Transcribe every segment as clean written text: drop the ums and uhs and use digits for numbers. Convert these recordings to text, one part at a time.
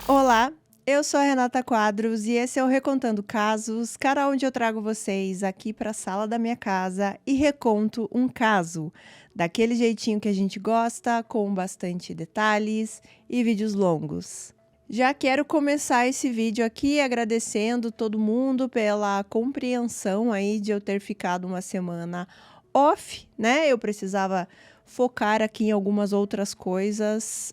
Olá, eu sou a Renata Quadros e esse é o Recontando Casos, canal onde eu trago vocês aqui para a sala da minha casa e reconto um caso, daquele jeitinho que a gente gosta, com bastante detalhes e vídeos longos. Já quero começar esse vídeo aqui agradecendo todo mundo pela compreensão aí de eu ter ficado uma semana off, né? Eu precisava focar aqui em algumas outras coisas,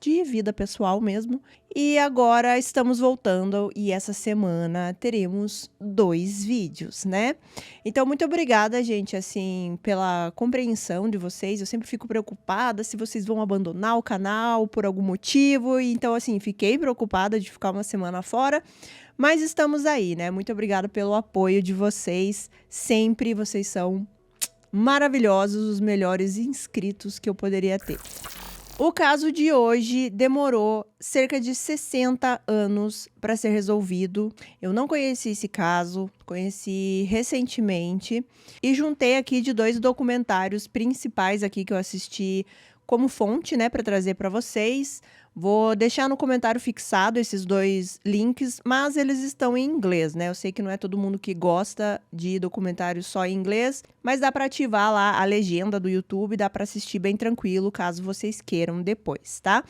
de vida pessoal mesmo. E agora estamos voltando e essa semana teremos 2 vídeos, né? Então muito obrigada, gente, assim, pela compreensão de vocês. Eu sempre fico preocupada se vocês vão abandonar o canal por algum motivo. Então, assim, fiquei preocupada de ficar uma semana fora, mas estamos aí, né? Muito obrigada pelo apoio de vocês. Sempre vocês são maravilhosos, os melhores inscritos que eu poderia ter. O caso de hoje demorou cerca de 60 anos para ser resolvido. Eu não conheci esse caso, conheci recentemente e juntei aqui de 2 documentários principais aqui que eu assisti como fonte, né, para trazer para vocês. Vou deixar no comentário fixado esses 2 links, mas eles estão em inglês, né? Eu sei que não é todo mundo que gosta de documentários só em inglês, mas dá para ativar lá a legenda do YouTube, dá para assistir bem tranquilo, caso vocês queiram depois, tá?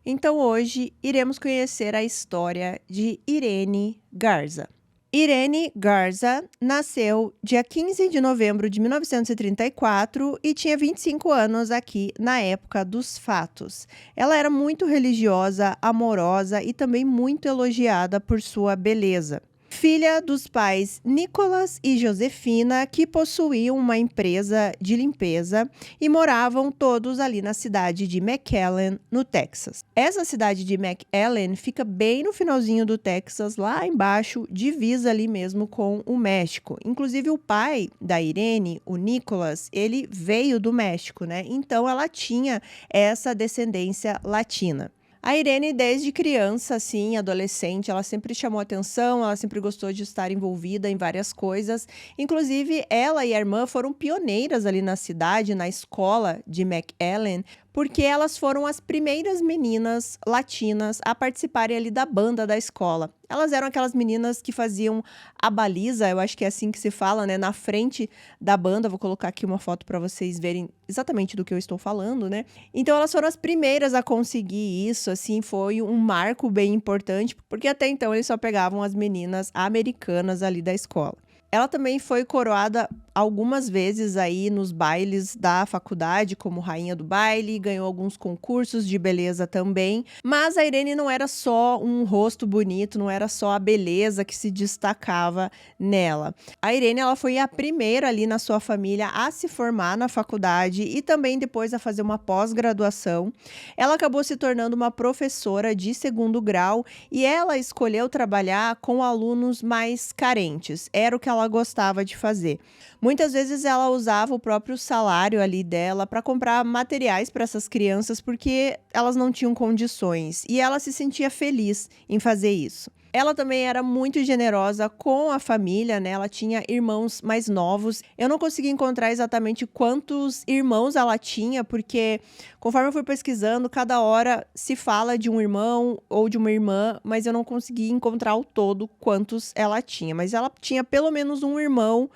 Então hoje iremos conhecer a história de Irene Garza. Irene Garza nasceu dia 15 de novembro de 1934 e tinha 25 anos aqui na época dos fatos. Ela era muito religiosa, amorosa e também muito elogiada por sua beleza. Filha dos pais Nicholas e Josefina, que possuíam uma empresa de limpeza e moravam todos ali na cidade de McAllen, no Texas. Essa cidade de McAllen fica bem no finalzinho do Texas, lá embaixo, divisa ali mesmo com o México. Inclusive o pai da Irene, o Nicholas, ele veio do México, né? Então ela tinha essa descendência latina. A Irene, desde criança, assim, adolescente, ela sempre chamou atenção, ela sempre gostou de estar envolvida em várias coisas. Inclusive, ela e a irmã foram pioneiras ali na cidade, na escola de McAllen, porque elas foram as primeiras meninas latinas a participarem ali da banda da escola. Elas eram aquelas meninas que faziam a baliza, eu acho que é assim que se fala, né, na frente da banda. Vou colocar aqui uma foto para vocês verem exatamente do que eu estou falando, né? Então elas foram as primeiras a conseguir isso, assim, foi um marco bem importante, porque até então eles só pegavam as meninas americanas ali da escola. Ela também foi coroada algumas vezes aí nos bailes da faculdade como rainha do baile, ganhou alguns concursos de beleza também, mas a Irene não era só um rosto bonito, não era só a beleza que se destacava nela. A Irene, ela foi a primeira ali na sua família a se formar na faculdade e também depois a fazer uma pós-graduação. Ela acabou se tornando uma professora de 2º grau e ela escolheu trabalhar com alunos mais carentes, era o que ela gostava de fazer. Muitas vezes ela usava o próprio salário ali dela para comprar materiais para essas crianças porque elas não tinham condições e ela se sentia feliz em fazer isso. Ela também era muito generosa com a família, né? Ela tinha irmãos mais novos. Eu não consegui encontrar exatamente quantos irmãos ela tinha, porque conforme eu fui pesquisando, cada hora se fala de um irmão ou de uma irmã, mas eu não consegui encontrar ao todo quantos ela tinha. Mas ela tinha pelo menos um irmão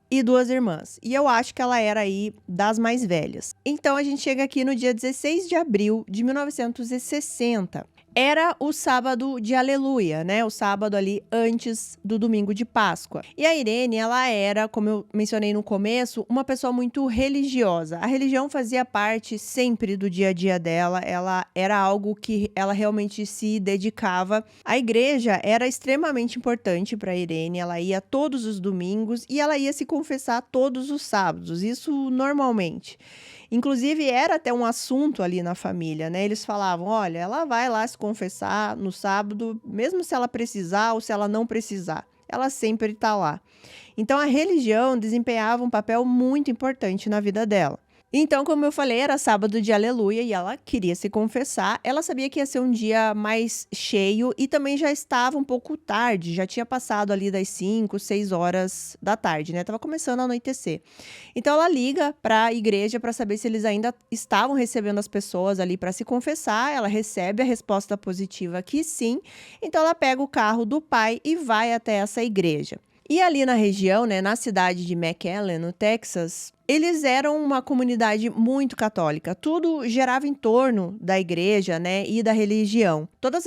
e 2 irmãs. E eu acho que ela era aí das mais velhas. Então a gente chega aqui no dia 16 de abril de 1960. Era o sábado de Aleluia, né? O sábado ali antes do domingo de Páscoa. E a Irene, ela era, como eu mencionei no começo, uma pessoa muito religiosa. A religião fazia parte sempre do dia a dia dela. Ela era algo que ela realmente se dedicava. A igreja era extremamente importante para a Irene. Ela ia todos os domingos e ela ia se confessar todos os sábados. Isso normalmente. Inclusive, era até um assunto ali na família, né? Eles falavam, olha, ela vai lá se confessar no sábado, mesmo se ela precisar ou se ela não precisar. Ela sempre está lá. Então, a religião desempenhava um papel muito importante na vida dela. Então, como eu falei, era sábado de aleluia e ela queria se confessar. Ela sabia que ia ser um dia mais cheio e também já estava um pouco tarde, já tinha passado ali das 5, 6 horas da tarde, né? Tava começando a anoitecer. Então ela liga para a igreja para saber se eles ainda estavam recebendo as pessoas ali para se confessar. Ela recebe a resposta positiva que sim. Então ela pega o carro do pai e vai até essa igreja. E ali na região, né, na cidade de McAllen, no Texas, eles eram uma comunidade muito católica. Tudo gerava em torno da igreja, né, e da religião. Todos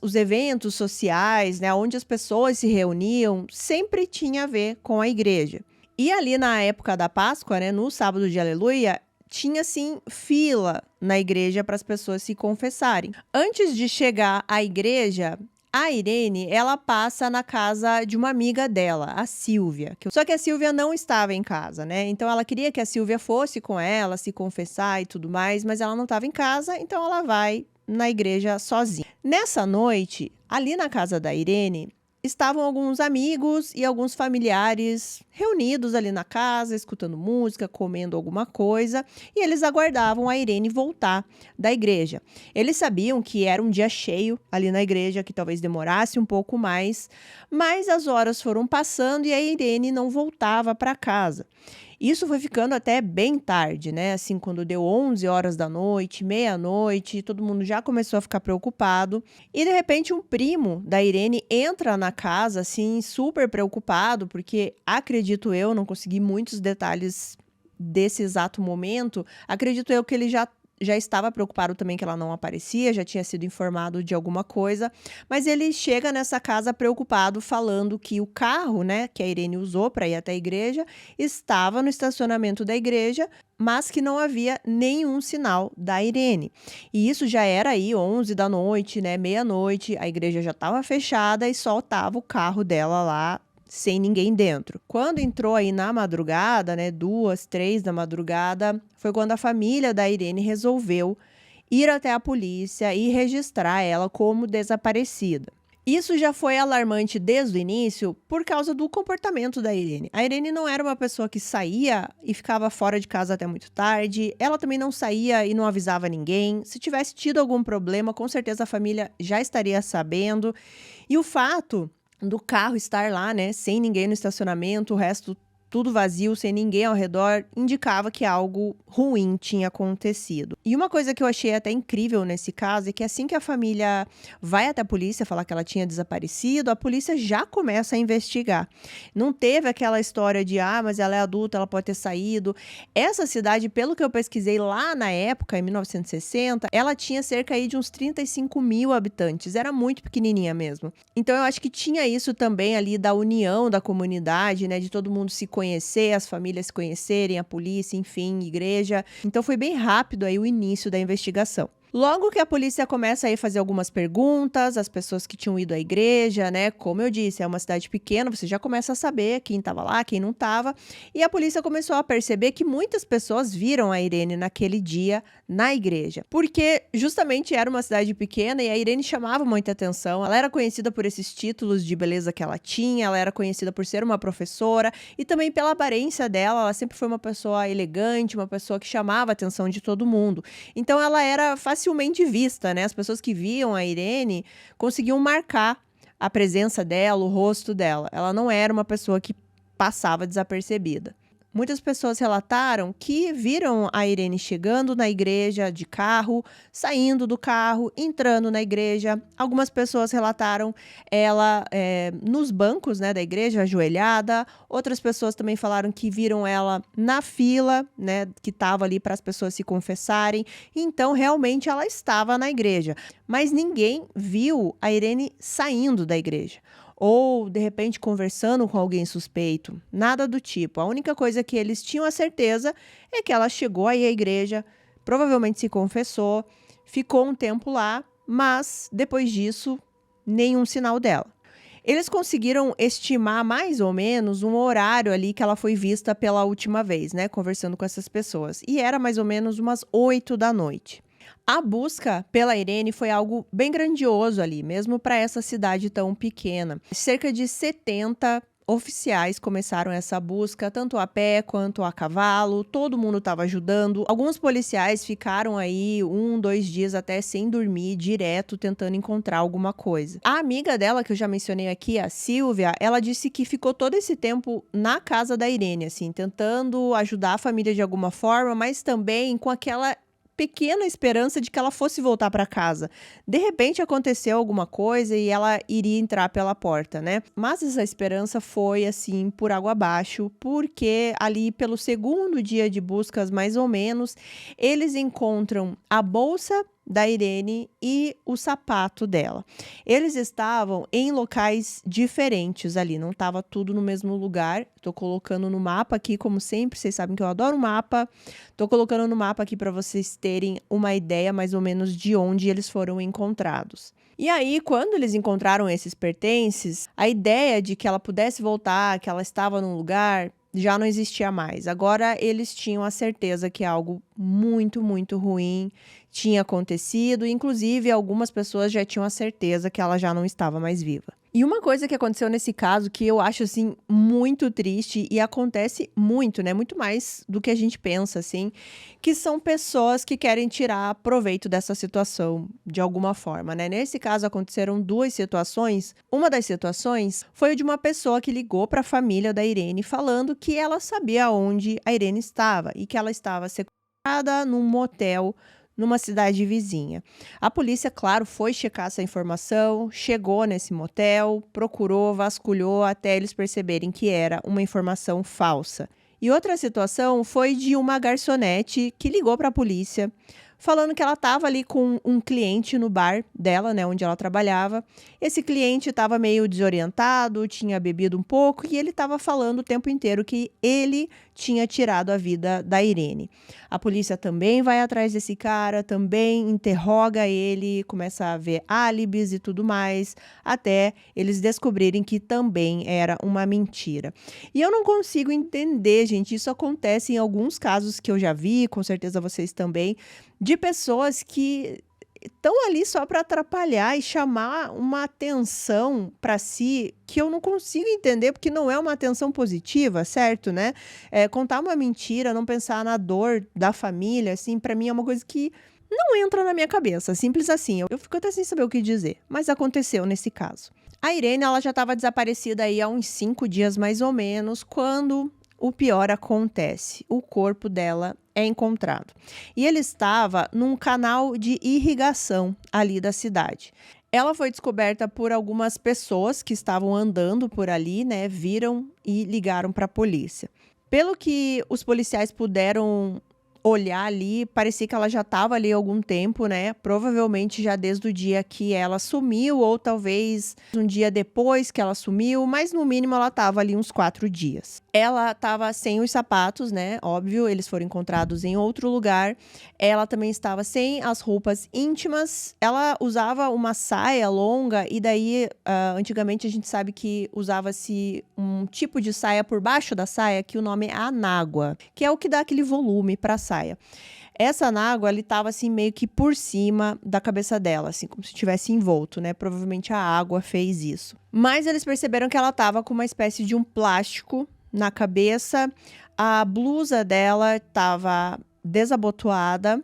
os eventos sociais, né, onde as pessoas se reuniam, sempre tinha a ver com a igreja. E ali na época da Páscoa, né, no sábado de Aleluia, tinha assim fila na igreja para as pessoas se confessarem. Antes de chegar à igreja, a Irene, ela passa na casa de uma amiga dela, a Silvia. Só que a Silvia não estava em casa, né? Então ela queria que a Silvia fosse com ela, se confessar e tudo mais, mas ela não estava em casa, então ela vai na igreja sozinha. Nessa noite, ali na casa da Irene, estavam alguns amigos e alguns familiares reunidos ali na casa, escutando música, comendo alguma coisa, e eles aguardavam a Irene voltar da igreja. Eles sabiam que era um dia cheio ali na igreja, que talvez demorasse um pouco mais, mas as horas foram passando e a Irene não voltava para casa. Isso foi ficando até bem tarde, né? Assim, quando deu 11 horas da noite, meia-noite, todo mundo já começou a ficar preocupado. E de repente um primo da Irene entra na casa, assim, super preocupado, porque acredito eu, não consegui muitos detalhes desse exato momento, acredito eu que ele já estava preocupado também que ela não aparecia, já tinha sido informado de alguma coisa, mas ele chega nessa casa preocupado, falando que o carro, né, que a Irene usou para ir até a igreja, estava no estacionamento da igreja, mas que não havia nenhum sinal da Irene. E isso já era aí 11 da noite, né, meia-noite, a igreja já estava fechada e só estava o carro dela lá sem ninguém dentro. Quando entrou aí na madrugada, né, 2, 3 da madrugada, foi quando a família da Irene resolveu ir até a polícia e registrar ela como desaparecida. Isso já foi alarmante desde o início por causa do comportamento da Irene. A Irene não era uma pessoa que saía e ficava fora de casa até muito tarde. Ela também não saía e não avisava ninguém. Se tivesse tido algum problema, com certeza a família já estaria sabendo. E o fato do carro estar lá, né, sem ninguém no estacionamento, o resto tudo vazio, sem ninguém ao redor, indicava que algo ruim tinha acontecido. E uma coisa que eu achei até incrível nesse caso é que assim que a família vai até a polícia falar que ela tinha desaparecido, a polícia já começa a investigar. Não teve aquela história de, mas ela é adulta, ela pode ter saído. Essa cidade, pelo que eu pesquisei lá na época, em 1960, ela tinha cerca aí de uns 35 mil habitantes. Era muito pequenininha mesmo. Então eu acho que tinha isso também ali da união da comunidade, né, de todo mundo se conhecer, as famílias se conhecerem, a polícia, enfim, igreja. Então foi bem rápido aí o início da investigação. Logo que a polícia começa a fazer algumas perguntas, as pessoas que tinham ido à igreja, né? Como eu disse, é uma cidade pequena, você já começa a saber quem estava lá, quem não estava. E a polícia começou a perceber que muitas pessoas viram a Irene naquele dia na igreja. Porque justamente era uma cidade pequena e a Irene chamava muita atenção. Ela era conhecida por esses títulos de beleza que ela tinha, ela era conhecida por ser uma professora e também pela aparência dela. Ela sempre foi uma pessoa elegante, uma pessoa que chamava a atenção de todo mundo. Então ela era facilmente vista, né? As pessoas que viam a Irene conseguiam marcar a presença dela, o rosto dela. Ela não era uma pessoa que passava desapercebida. Muitas pessoas relataram que viram a Irene chegando na igreja de carro, saindo do carro, entrando na igreja. Algumas pessoas relataram ela nos bancos, né, da igreja, ajoelhada. Outras pessoas também falaram que viram ela na fila, né, que estava ali para as pessoas se confessarem. Então, realmente, ela estava na igreja. Mas ninguém viu a Irene saindo da igreja. Ou, de repente, conversando com alguém suspeito. Nada do tipo. A única coisa que eles tinham a certeza é que ela chegou aí à igreja, provavelmente se confessou, ficou um tempo lá, mas, depois disso, nenhum sinal dela. Eles conseguiram estimar mais ou menos um horário ali que ela foi vista pela última vez, né? Conversando com essas pessoas. E era mais ou menos umas 8 da noite. A busca pela Irene foi algo bem grandioso ali, mesmo para essa cidade tão pequena. Cerca de 70 oficiais começaram essa busca, tanto a pé quanto a cavalo, todo mundo estava ajudando. Alguns policiais ficaram aí 1, 2 dias até sem dormir, direto tentando encontrar alguma coisa. A amiga dela, que eu já mencionei aqui, a Silvia, ela disse que ficou todo esse tempo na casa da Irene, assim, tentando ajudar a família de alguma forma, mas também com aquela pequena esperança de que ela fosse voltar para casa. De repente aconteceu alguma coisa e ela iria entrar pela porta, né? Mas essa esperança foi assim por água abaixo, porque ali pelo segundo dia de buscas, mais ou menos, eles encontram a bolsa da Irene e o sapato dela. Eles estavam em locais diferentes ali, não estava tudo no mesmo lugar. Tô colocando no mapa aqui, como sempre, vocês sabem que eu adoro mapa. Tô colocando no mapa aqui para vocês terem uma ideia mais ou menos de onde eles foram encontrados. E aí, quando eles encontraram esses pertences, a ideia de que ela pudesse voltar, que ela estava num lugar, já não existia mais. Agora eles tinham a certeza que algo muito, muito ruim tinha acontecido, inclusive algumas pessoas já tinham a certeza que ela já não estava mais viva. E uma coisa que aconteceu nesse caso que eu acho assim muito triste e acontece muito, né? Muito mais do que a gente pensa, assim, que são pessoas que querem tirar proveito dessa situação de alguma forma, né? Nesse caso aconteceram 2 situações. Uma das situações foi o de uma pessoa que ligou para a família da Irene falando que ela sabia onde a Irene estava e que ela estava sequestrada num motel numa cidade vizinha. A polícia, claro, foi checar essa informação, chegou nesse motel, procurou, vasculhou até eles perceberem que era uma informação falsa. E outra situação foi de uma garçonete que ligou para a polícia, falando que ela estava ali com um cliente no bar dela, né, onde ela trabalhava. Esse cliente estava meio desorientado, tinha bebido um pouco e ele estava falando o tempo inteiro que ele tinha tirado a vida da Irene. A polícia também vai atrás desse cara, também interroga ele, começa a ver álibis e tudo mais, até eles descobrirem que também era uma mentira. E eu não consigo entender, gente, isso acontece em alguns casos que eu já vi, com certeza vocês também, de pessoas que estão ali só para atrapalhar e chamar uma atenção para si que eu não consigo entender, porque não é uma atenção positiva, certo, né? Contar uma mentira, não pensar na dor da família, assim, para mim é uma coisa que não entra na minha cabeça, simples assim. Eu fico até sem saber o que dizer, mas aconteceu nesse caso. A Irene, ela já estava desaparecida aí há uns 5 dias mais ou menos, quando o pior acontece. O corpo dela é encontrado. E ele estava num canal de irrigação ali da cidade. Ela foi descoberta por algumas pessoas que estavam andando por ali, né? Viram e ligaram para a polícia. Pelo que os policiais puderam olhar ali, parecia que ela já estava ali há algum tempo, né? Provavelmente já desde o dia que ela sumiu, ou talvez um dia depois que ela sumiu, mas no mínimo ela estava ali uns 4 dias. Ela estava sem os sapatos, né? Óbvio, eles foram encontrados em outro lugar. Ela também estava sem as roupas íntimas. Ela usava uma saia longa e daí, antigamente a gente sabe que usava-se um tipo de saia por baixo da saia, que o nome é anágua, que é o que dá aquele volume para a saia. Essa anágua, ele estava assim meio que por cima da cabeça dela, assim como se estivesse envolto, né? Provavelmente a água fez isso. Mas eles perceberam que ela estava com uma espécie de um plástico na cabeça, a blusa dela estava desabotoada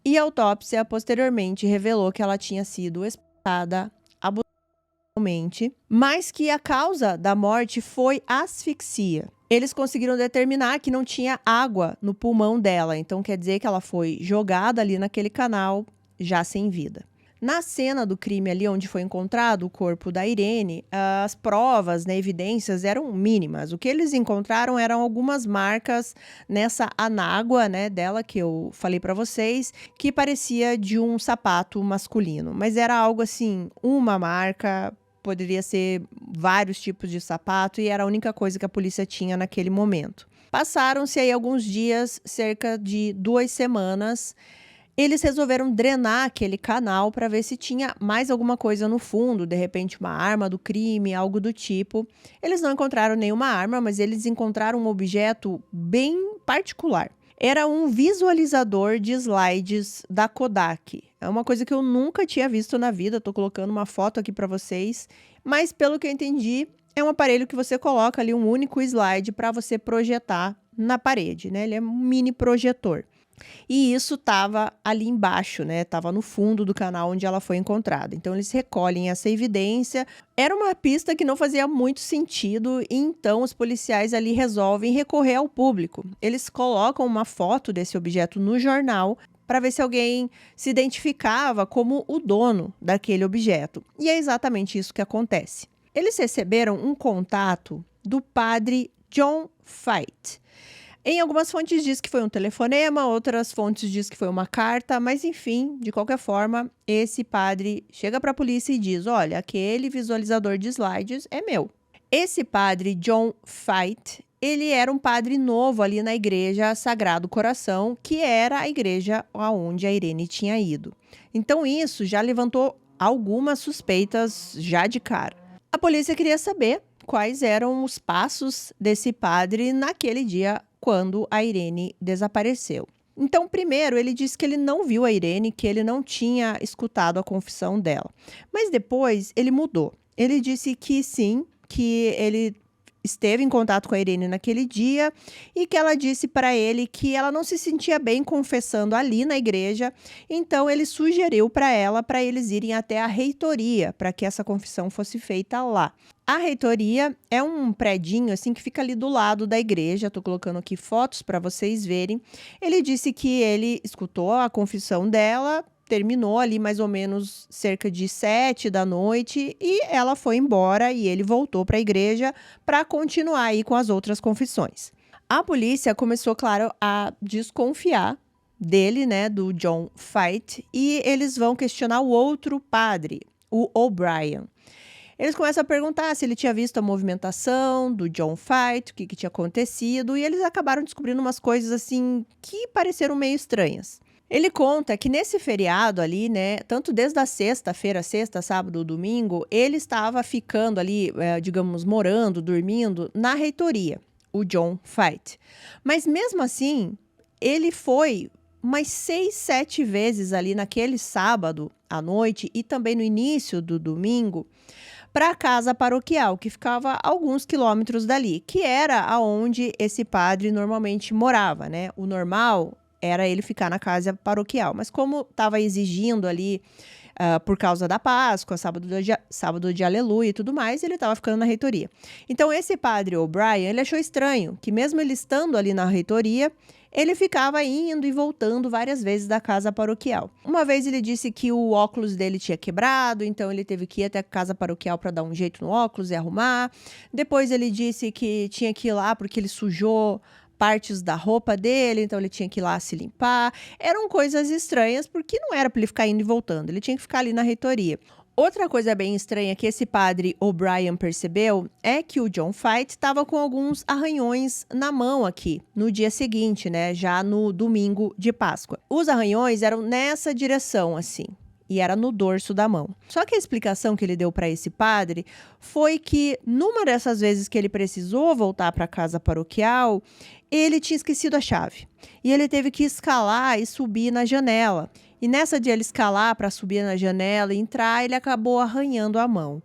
e a autópsia posteriormente revelou que ela tinha sido espancada abusadamente, mas que a causa da morte foi asfixia. Eles conseguiram determinar que não tinha água no pulmão dela, então quer dizer que ela foi jogada ali naquele canal já sem vida. Na cena do crime ali onde foi encontrado o corpo da Irene, as provas, né, evidências eram mínimas. O que eles encontraram eram algumas marcas nessa anágua, né, dela que eu falei para vocês, que parecia de um sapato masculino, mas era algo assim, uma marca, poderia ser vários tipos de sapato e era a única coisa que a polícia tinha naquele momento. Passaram-se aí alguns dias, cerca de 2 semanas. Eles resolveram drenar aquele canal para ver se tinha mais alguma coisa no fundo, de repente uma arma do crime, algo do tipo. Eles não encontraram nenhuma arma, mas eles encontraram um objeto bem particular. Era um visualizador de slides da Kodak. É uma coisa que eu nunca tinha visto na vida, tô colocando uma foto aqui para vocês, mas pelo que eu entendi, é um aparelho que você coloca ali um único slide para você projetar na parede, né? Ele é um mini projetor. E isso estava ali embaixo, né? Estava no fundo do canal onde ela foi encontrada. Então eles recolhem essa evidência. Era uma pista que não fazia muito sentido, e então os policiais ali resolvem recorrer ao público. Eles colocam uma foto desse objeto no jornal para ver se alguém se identificava como o dono daquele objeto. E é exatamente isso que acontece. Eles receberam um contato do padre John Fite. Em algumas fontes diz que foi um telefonema, outras fontes diz que foi uma carta, mas enfim, de qualquer forma, esse padre chega para a polícia e diz: olha, aquele visualizador de slides é meu. Esse padre John Fite, ele era um padre novo ali na igreja Sagrado Coração, que era a igreja aonde a Irene tinha ido. Então isso já levantou algumas suspeitas já de cara. A polícia queria saber quais eram os passos desse padre naquele dia quando a Irene desapareceu. Então, primeiro, ele disse que ele não viu a Irene, que ele não tinha escutado a confissão dela. Mas depois ele mudou. Ele disse que sim, que ele esteve em contato com a Irene naquele dia e que ela disse para ele que ela não se sentia bem confessando ali na igreja, então ele sugeriu para eles irem até a reitoria para que essa confissão fosse feita lá. A reitoria é um predinho assim que fica ali do lado da igreja. Estou colocando aqui fotos para vocês verem. Ele disse que ele escutou a confissão dela, terminou ali mais ou menos cerca de 7 da noite e ela foi embora e ele voltou para a igreja para continuar aí com as outras confissões. A polícia começou, claro, a desconfiar dele, né, do John Fite, e eles vão questionar o outro padre, o O'Brien. Eles começam a perguntar se ele tinha visto a movimentação do John Fite, o que tinha acontecido, e eles acabaram descobrindo umas coisas assim que pareceram meio estranhas. Ele conta que nesse feriado ali, né, tanto desde a sexta-feira, sexta, sábado, domingo, ele estava ficando ali, digamos, morando, dormindo na reitoria, o John Fite. Mas mesmo assim, ele foi umas 6, 7 vezes ali naquele sábado à noite e também no início do domingo para a casa paroquial, que ficava a alguns quilômetros dali, que era aonde esse padre normalmente morava, né? O normal era ele ficar na casa paroquial, mas como estava exigindo ali, por causa da Páscoa, sábado de Aleluia e tudo mais, ele estava ficando na reitoria. Então esse padre O'Brien, ele achou estranho que mesmo ele estando ali na reitoria, ele ficava indo e voltando várias vezes da casa paroquial. Uma vez ele disse que o óculos dele tinha quebrado, então ele teve que ir até a casa paroquial para dar um jeito no óculos e arrumar. Depois ele disse que tinha que ir lá porque ele sujou partes da roupa dele, então ele tinha que ir lá se limpar. Eram coisas estranhas, porque não era para ele ficar indo e voltando, ele tinha que ficar ali na reitoria. Outra coisa bem estranha que esse padre O'Brien percebeu é que o John Fite estava com alguns arranhões na mão aqui, no dia seguinte, né, já no domingo de Páscoa. Os arranhões eram nessa direção, assim, e era no dorso da mão. Só que a explicação que ele deu para esse padre foi que numa dessas vezes que ele precisou voltar para a casa paroquial, ele tinha esquecido a chave. E ele teve que escalar e subir na janela. E nessa de ele escalar para subir na janela e entrar, ele acabou arranhando a mão.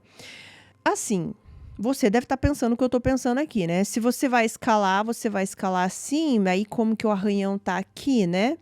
Assim, você deve estar pensando o que eu estou pensando aqui, né? Se você vai escalar assim, aí como que o arranhão tá aqui, né?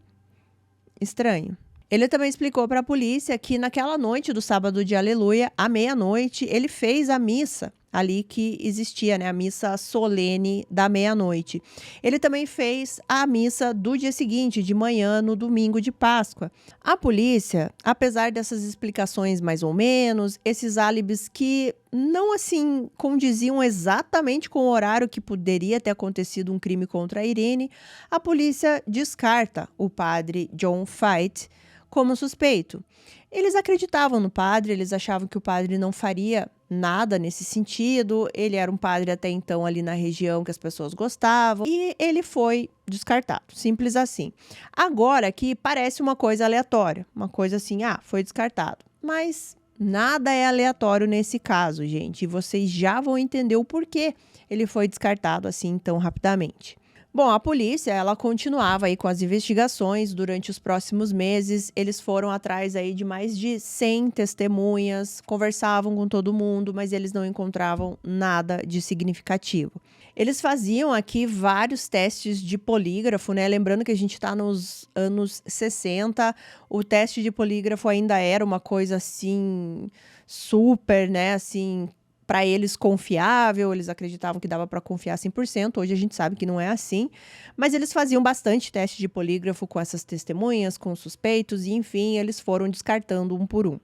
Estranho. Ele também explicou para a polícia que naquela noite do sábado de Aleluia, à meia-noite, ele fez a missa ali que existia, né? A missa solene da meia-noite. Ele também fez a missa do dia seguinte, de manhã, no domingo de Páscoa. A polícia, apesar dessas explicações mais ou menos, esses álibis que não assim condiziam exatamente com o horário que poderia ter acontecido um crime contra a Irene, a polícia descarta o padre John Fite como suspeito. Eles acreditavam no padre, eles achavam que o padre não faria nada nesse sentido, ele era um padre até então ali na região que as pessoas gostavam, e ele foi descartado, simples assim. Agora aqui parece uma coisa aleatória, uma coisa assim, foi descartado, mas nada é aleatório nesse caso, gente, e vocês já vão entender o porquê ele foi descartado assim tão rapidamente. Bom, a polícia, ela continuava aí com as investigações durante os próximos meses. Eles foram atrás aí de mais de 100 testemunhas, conversavam com todo mundo, mas eles não encontravam nada de significativo. Eles faziam aqui vários testes de polígrafo, né? Lembrando que a gente está nos anos 60, o teste de polígrafo ainda era uma coisa assim super, né, assim, para eles confiável, eles acreditavam que dava para confiar 100%. Hoje a gente sabe que não é assim, mas eles faziam bastante teste de polígrafo com essas testemunhas, com suspeitos, e enfim, eles foram descartando um por um.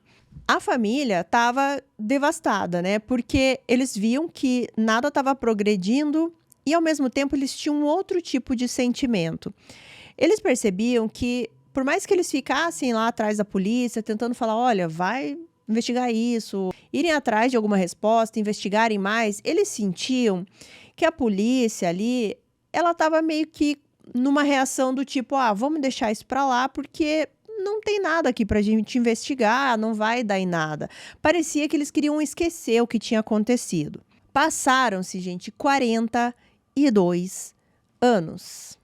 A família estava devastada, né? Porque eles viam que nada estava progredindo e, ao mesmo tempo, eles tinham um outro tipo de sentimento. Eles percebiam que, por mais que eles ficassem lá atrás da polícia, tentando falar: olha, vai investigar isso, irem atrás de alguma resposta, investigarem mais, eles sentiam que a polícia ali, ela estava meio que numa reação do tipo: ah, vamos deixar isso para lá porque não tem nada aqui pra gente investigar, não vai dar em nada. Parecia que eles queriam esquecer o que tinha acontecido. Passaram-se, gente, 42 anos.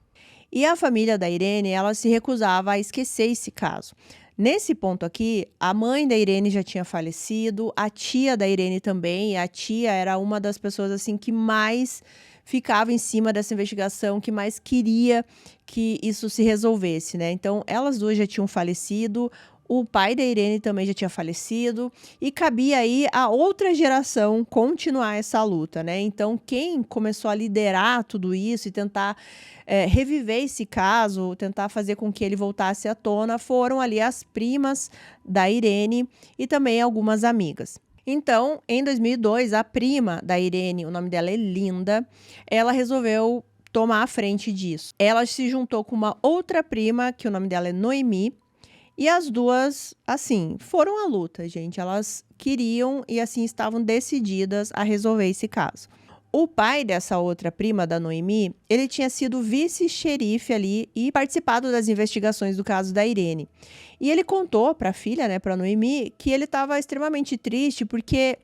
E a família da Irene, ela se recusava a esquecer esse caso. Nesse ponto aqui, a mãe da Irene já tinha falecido, a tia da Irene também, e a tia era uma das pessoas assim que mais ficava em cima dessa investigação, que mais queria que isso se resolvesse, né? Então, elas duas já tinham falecido, o pai da Irene também já tinha falecido, e cabia aí a outra geração continuar essa luta, né? Então, quem começou a liderar tudo isso e tentar reviver esse caso, tentar fazer com que ele voltasse à tona, foram ali as primas da Irene e também algumas amigas. Então, em 2002, a prima da Irene, o nome dela é Linda, ela resolveu tomar a frente disso. Ela se juntou com uma outra prima, que o nome dela é Noemi, e as duas, assim, foram à luta, gente. Elas queriam e, assim, estavam decididas a resolver esse caso. O pai dessa outra prima, da Noemi, ele tinha sido vice-xerife ali e participado das investigações do caso da Irene. E ele contou para a filha, né, para Noemi, que ele estava extremamente triste porque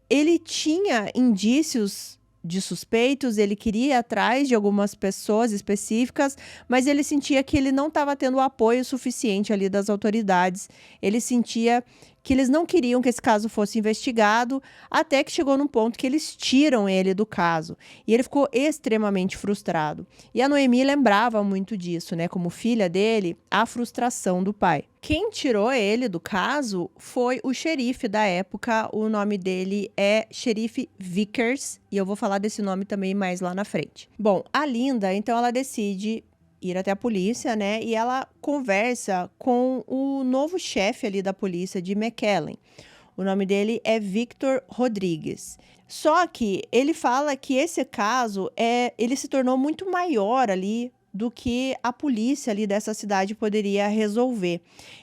ele tinha indícios de suspeitos, ele queria ir atrás de algumas pessoas específicas, mas ele sentia que ele não estava tendo o apoio suficiente ali das autoridades. Ele sentia que eles não queriam que esse caso fosse investigado, até que chegou num ponto que eles tiram ele do caso. E ele ficou extremamente frustrado. E a Noemi lembrava muito disso, né? Como filha dele, a frustração do pai. Quem tirou ele do caso foi o xerife da época. O nome dele é Xerife Vickers, e eu vou falar desse nome também mais lá na frente. Bom, a Linda, então, ela decide ir até a polícia, né? E ela conversa com o novo chefe ali da polícia de McAllen. O nome dele é Victor Rodrigues. Só que ele fala que esse caso ele se tornou muito maior ali do que a polícia ali dessa cidade poderia resolver.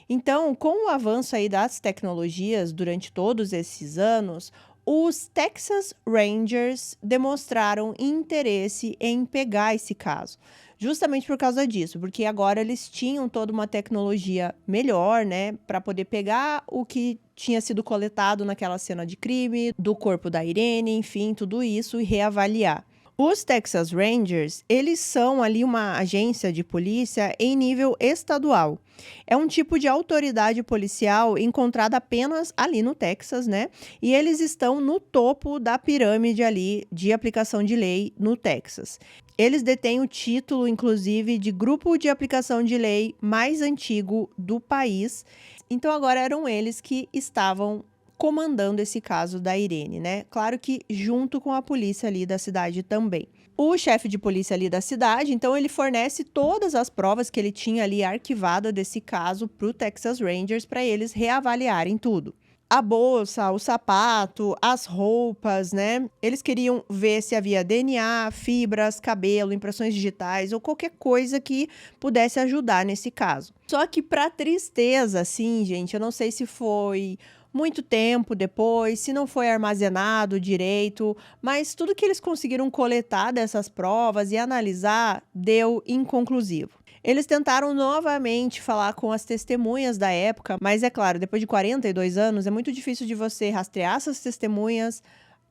Então, com o avanço aí das tecnologias durante todos esses anos, os Texas Rangers demonstraram interesse em pegar esse caso. Justamente por causa disso, porque agora eles tinham toda uma tecnologia melhor, né, para poder pegar o que tinha sido coletado naquela cena de crime, do corpo da Irene, enfim, tudo isso e reavaliar. Os Texas Rangers, eles são ali uma agência de polícia em nível estadual. É um tipo de autoridade policial encontrada apenas ali no Texas, né? E eles estão no topo da pirâmide ali de aplicação de lei no Texas. Eles detêm o título, inclusive, de grupo de aplicação de lei mais antigo do país. Então, agora eram eles que estavam comandando esse caso da Irene, né? Claro que junto com a polícia ali da cidade também. O chefe de polícia ali da cidade, então, ele fornece todas as provas que ele tinha ali arquivada desse caso para o Texas Rangers para eles reavaliarem tudo. A bolsa, o sapato, as roupas, né? Eles queriam ver se havia DNA, fibras, cabelo, impressões digitais ou qualquer coisa que pudesse ajudar nesse caso. Só que, para tristeza, assim, gente, eu não sei se foi muito tempo depois, se não foi armazenado direito, mas tudo que eles conseguiram coletar dessas provas e analisar deu inconclusivo. Eles tentaram novamente falar com as testemunhas da época, mas é claro, depois de 42 anos, é muito difícil de você rastrear essas testemunhas,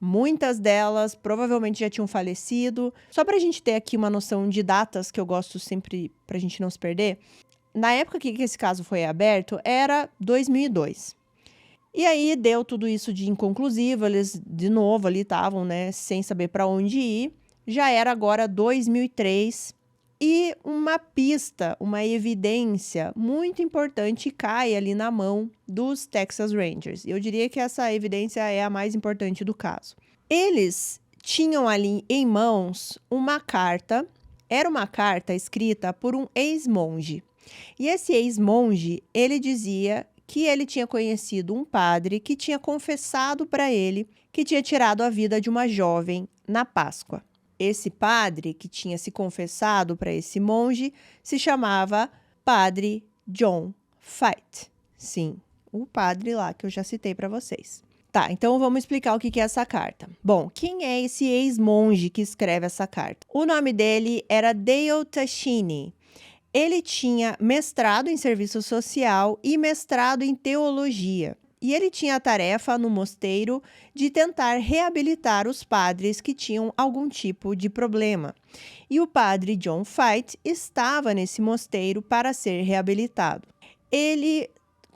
Muitas delas provavelmente já tinham falecido. Só para a gente ter aqui uma noção de datas, que eu gosto sempre para a gente não se perder. Na época que esse caso foi aberto, era 2002. E aí deu tudo isso de inconclusivo, eles de novo ali estavam, né, sem saber para onde ir. Já era agora 2003 e uma pista, uma evidência muito importante cai ali na mão dos Texas Rangers. Eu diria que essa evidência é a mais importante do caso. Eles tinham ali em mãos uma carta, era uma carta escrita por um ex-monge. E esse ex-monge, ele dizia que ele tinha conhecido um padre que tinha confessado para ele que tinha tirado a vida de uma jovem na Páscoa. Esse padre que tinha se confessado para esse monge se chamava Padre John Fight. Sim, o padre lá que eu já citei para vocês. Tá, então vamos explicar o que é essa carta. Bom, quem é esse ex-monge que escreve essa carta? O nome dele era Dale Tachini. Ele tinha mestrado em serviço social e mestrado em teologia. E ele tinha a tarefa no mosteiro de tentar reabilitar os padres que tinham algum tipo de problema. E o padre John Fight estava nesse mosteiro para ser reabilitado. Ele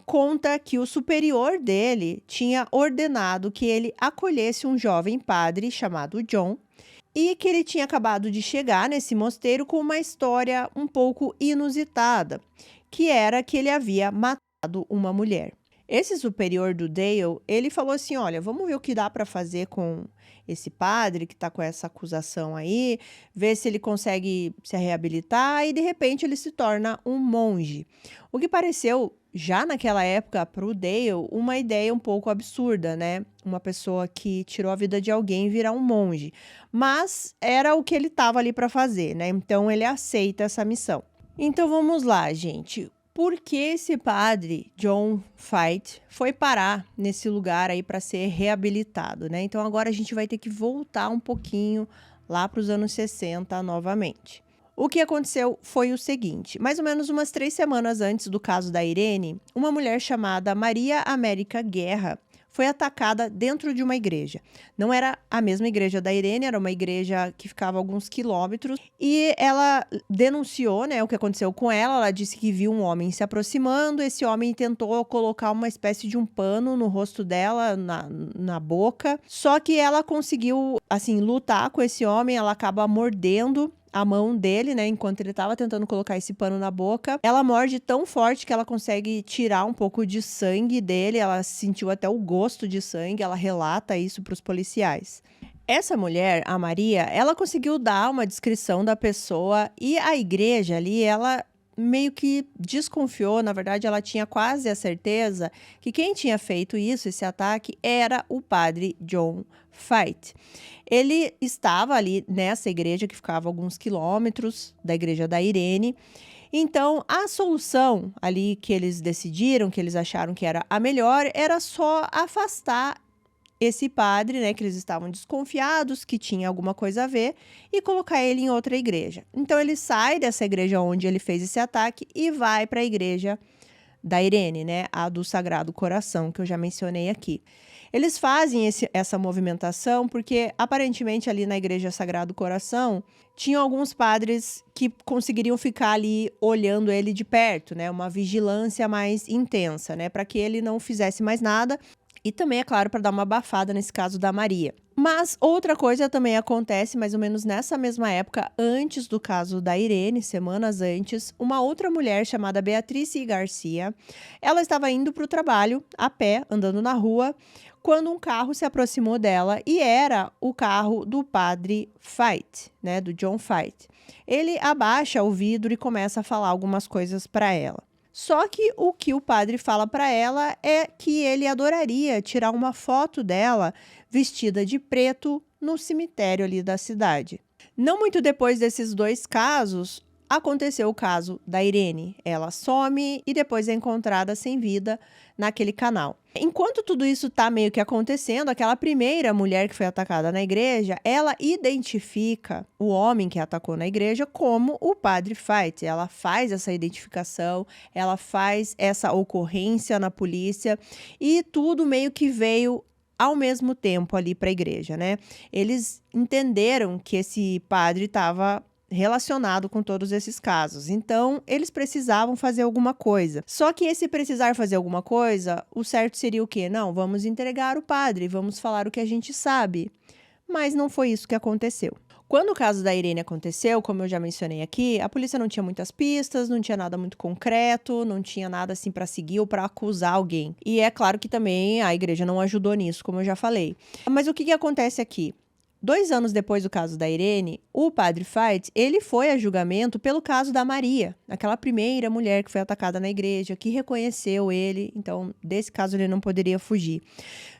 conta que o superior dele tinha ordenado que ele acolhesse um jovem padre chamado John e que ele tinha acabado de chegar nesse mosteiro com uma história um pouco inusitada, que era que ele havia matado uma mulher. Esse superior do Dale, ele falou assim, olha, vamos ver o que dá para fazer com esse padre que está com essa acusação aí, ver se ele consegue se reabilitar e de repente ele se torna um monge. O que pareceu já naquela época para o Dale uma ideia um pouco absurda, né? Uma pessoa que tirou a vida de alguém virar um monge. Mas era o que ele estava ali para fazer, né? Então ele aceita essa missão. Então vamos lá, gente. Por que esse padre, John Fight, foi parar nesse lugar aí para ser reabilitado, né? Então agora a gente vai ter que voltar um pouquinho lá para os anos 60 novamente. O que aconteceu foi o seguinte, mais ou menos umas 3 semanas antes do caso da Irene, uma mulher chamada Maria América Guerra foi atacada dentro de uma igreja. Não era a mesma igreja da Irene, era uma igreja que ficava a alguns quilômetros. E ela denunciou, né, o que aconteceu com ela. Ela disse que viu um homem se aproximando. Esse homem tentou colocar uma espécie de um pano no rosto dela, na boca. Só que ela conseguiu, assim, lutar com esse homem. Ela acaba mordendo a mão dele, né, enquanto ele estava tentando colocar esse pano na boca. Ela morde tão forte que ela consegue tirar um pouco de sangue dele, ela sentiu até o gosto de sangue, ela relata isso para os policiais. Essa mulher, a Maria, ela conseguiu dar uma descrição da pessoa e a igreja ali, ela meio que desconfiou, na verdade ela tinha quase a certeza que quem tinha feito isso, esse ataque, era o padre John Fight. Ele estava ali nessa igreja que ficava a alguns quilômetros da igreja da Irene. Então, a solução ali que eles decidiram, que eles acharam que era a melhor, era só afastar esse padre, né, que eles estavam desconfiados que tinha alguma coisa a ver, e colocar ele em outra igreja. Então, ele sai dessa igreja onde ele fez esse ataque e vai para a igreja da Irene, né, a do Sagrado Coração, que eu já mencionei aqui. Eles fazem essa movimentação porque, aparentemente, ali na Igreja Sagrado Coração, tinham alguns padres que conseguiriam ficar ali olhando ele de perto, né? Uma vigilância mais intensa, né? Para que ele não fizesse mais nada. E também, é claro, para dar uma abafada nesse caso da Maria. Mas outra coisa também acontece, mais ou menos nessa mesma época, antes do caso da Irene, semanas antes, uma outra mulher chamada Beatrice Garcia, ela estava indo para o trabalho, a pé, andando na rua, quando um carro se aproximou dela e era o carro do padre Fight, né, do John Fight. Ele abaixa o vidro e começa a falar algumas coisas para ela. Só que o padre fala para ela é que ele adoraria tirar uma foto dela vestida de preto no cemitério ali da cidade. Não muito depois desses 2 casos, aconteceu o caso da Irene. Ela some e depois é encontrada sem vida naquele canal. Enquanto tudo isso tá meio que acontecendo, aquela primeira mulher que foi atacada na igreja, ela identifica o homem que atacou na igreja como o padre Fight. Ela faz essa identificação, ela faz essa ocorrência na polícia e tudo meio que veio ao mesmo tempo ali para a igreja, né? Eles entenderam que esse padre estava relacionado com todos esses casos. Então, eles precisavam fazer alguma coisa. Só que esse precisar fazer alguma coisa, o certo seria o quê? Não, vamos entregar o padre, vamos falar o que a gente sabe. Mas não foi isso que aconteceu. Quando o caso da Irene aconteceu, como eu já mencionei aqui, a polícia não tinha muitas pistas, não tinha nada muito concreto, não tinha nada assim para seguir ou para acusar alguém. E é claro que também a igreja não ajudou nisso, como eu já falei. Mas o que acontece aqui? 2 anos depois do caso da Irene, o padre Fait, ele foi a julgamento pelo caso da Maria, aquela primeira mulher que foi atacada na igreja, que reconheceu ele, então desse caso ele não poderia fugir.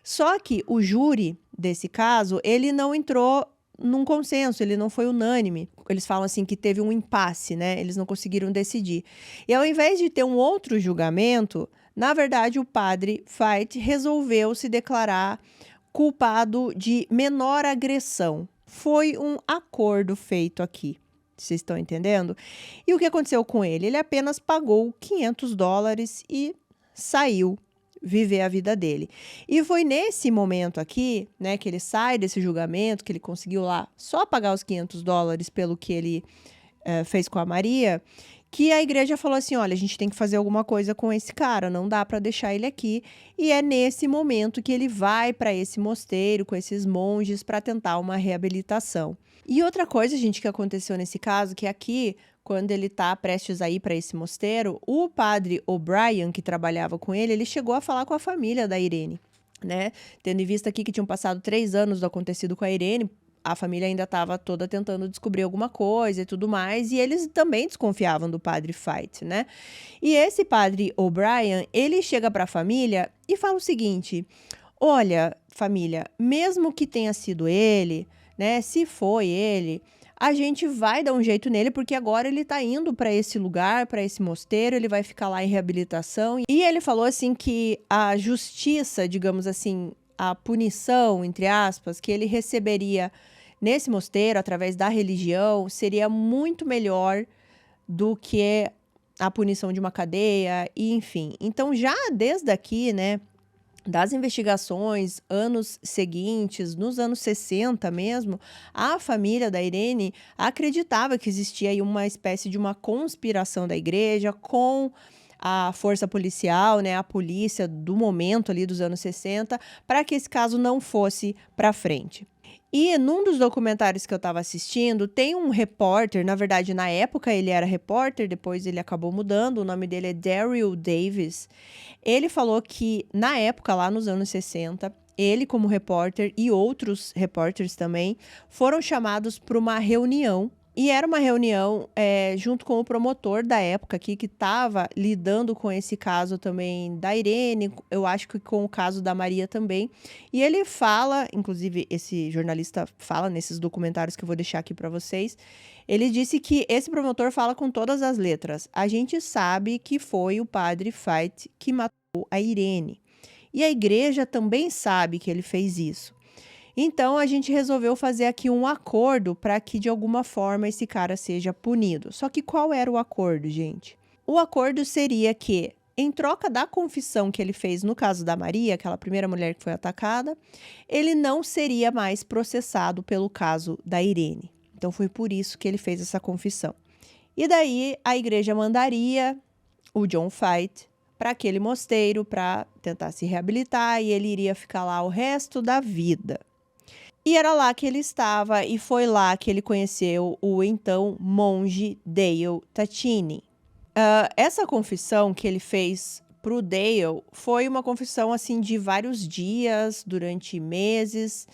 Só que o júri desse caso, ele não entrou num consenso, ele não foi unânime. Eles falam assim que teve um impasse, né? Eles não conseguiram decidir. E ao invés de ter um outro julgamento, na verdade o padre Fait resolveu se declarar culpado de menor agressão. Foi um acordo feito aqui. Vocês estão entendendo? E o que aconteceu com ele? Ele apenas pagou $500 e saiu viver a vida dele. E foi nesse momento aqui, né, que ele sai desse julgamento, que ele conseguiu lá só pagar os $500 pelo que ele fez com a Maria, que a igreja falou assim, olha, a gente tem que fazer alguma coisa com esse cara, não dá para deixar ele aqui. E é nesse momento que ele vai para esse mosteiro com esses monges para tentar uma reabilitação. E outra coisa, gente, que aconteceu nesse caso, que aqui, quando ele está prestes a ir para esse mosteiro, o padre O'Brien, que trabalhava com ele chegou a falar com a família da Irene, né? Tendo em vista aqui que tinham passado 3 anos do acontecido com a Irene, a família ainda estava toda tentando descobrir alguma coisa e tudo mais, e eles também desconfiavam do padre Fait, né? E esse padre O'Brien, ele chega para a família e fala o seguinte, olha, família, mesmo que tenha sido ele, né, se foi ele, a gente vai dar um jeito nele, porque agora ele tá indo para esse lugar, para esse mosteiro, ele vai ficar lá em reabilitação. E ele falou assim que a justiça, digamos assim, a punição, entre aspas, que ele receberia nesse mosteiro, através da religião, seria muito melhor do que a punição de uma cadeia, e enfim. Então, já desde aqui, né, das investigações, anos seguintes, nos anos 60 mesmo, a família da Irene acreditava que existia aí uma espécie de uma conspiração da igreja com a força policial, né, a polícia do momento ali dos anos 60, para que esse caso não fosse para frente. E num dos documentários que eu estava assistindo, tem um repórter, na verdade, na época ele era repórter, depois ele acabou mudando, o nome dele é Daryl Davis. Ele falou que, na época, lá nos anos 60, ele como repórter e outros repórteres também foram chamados para uma reunião. E era uma reunião junto com o promotor da época aqui, que estava lidando com esse caso também da Irene, eu acho que com o caso da Maria também. E ele fala, inclusive esse jornalista fala nesses documentários que eu vou deixar aqui para vocês, ele disse que esse promotor fala com todas as letras. A gente sabe que foi o padre Fait que matou a Irene. E a igreja também sabe que ele fez isso. Então, a gente resolveu fazer aqui um acordo para que, de alguma forma, esse cara seja punido. Só que qual era o acordo, gente? O acordo seria que, em troca da confissão que ele fez no caso da Maria, aquela primeira mulher que foi atacada, ele não seria mais processado pelo caso da Irene. Então, foi por isso que ele fez essa confissão. E daí, a igreja mandaria o John Fait para aquele mosteiro para tentar se reabilitar e ele iria ficar lá o resto da vida. E era lá que ele estava, e foi lá que ele conheceu o então monge Dale Tatini. Essa confissão que ele fez para o Dale foi uma confissão assim de vários dias, durante meses,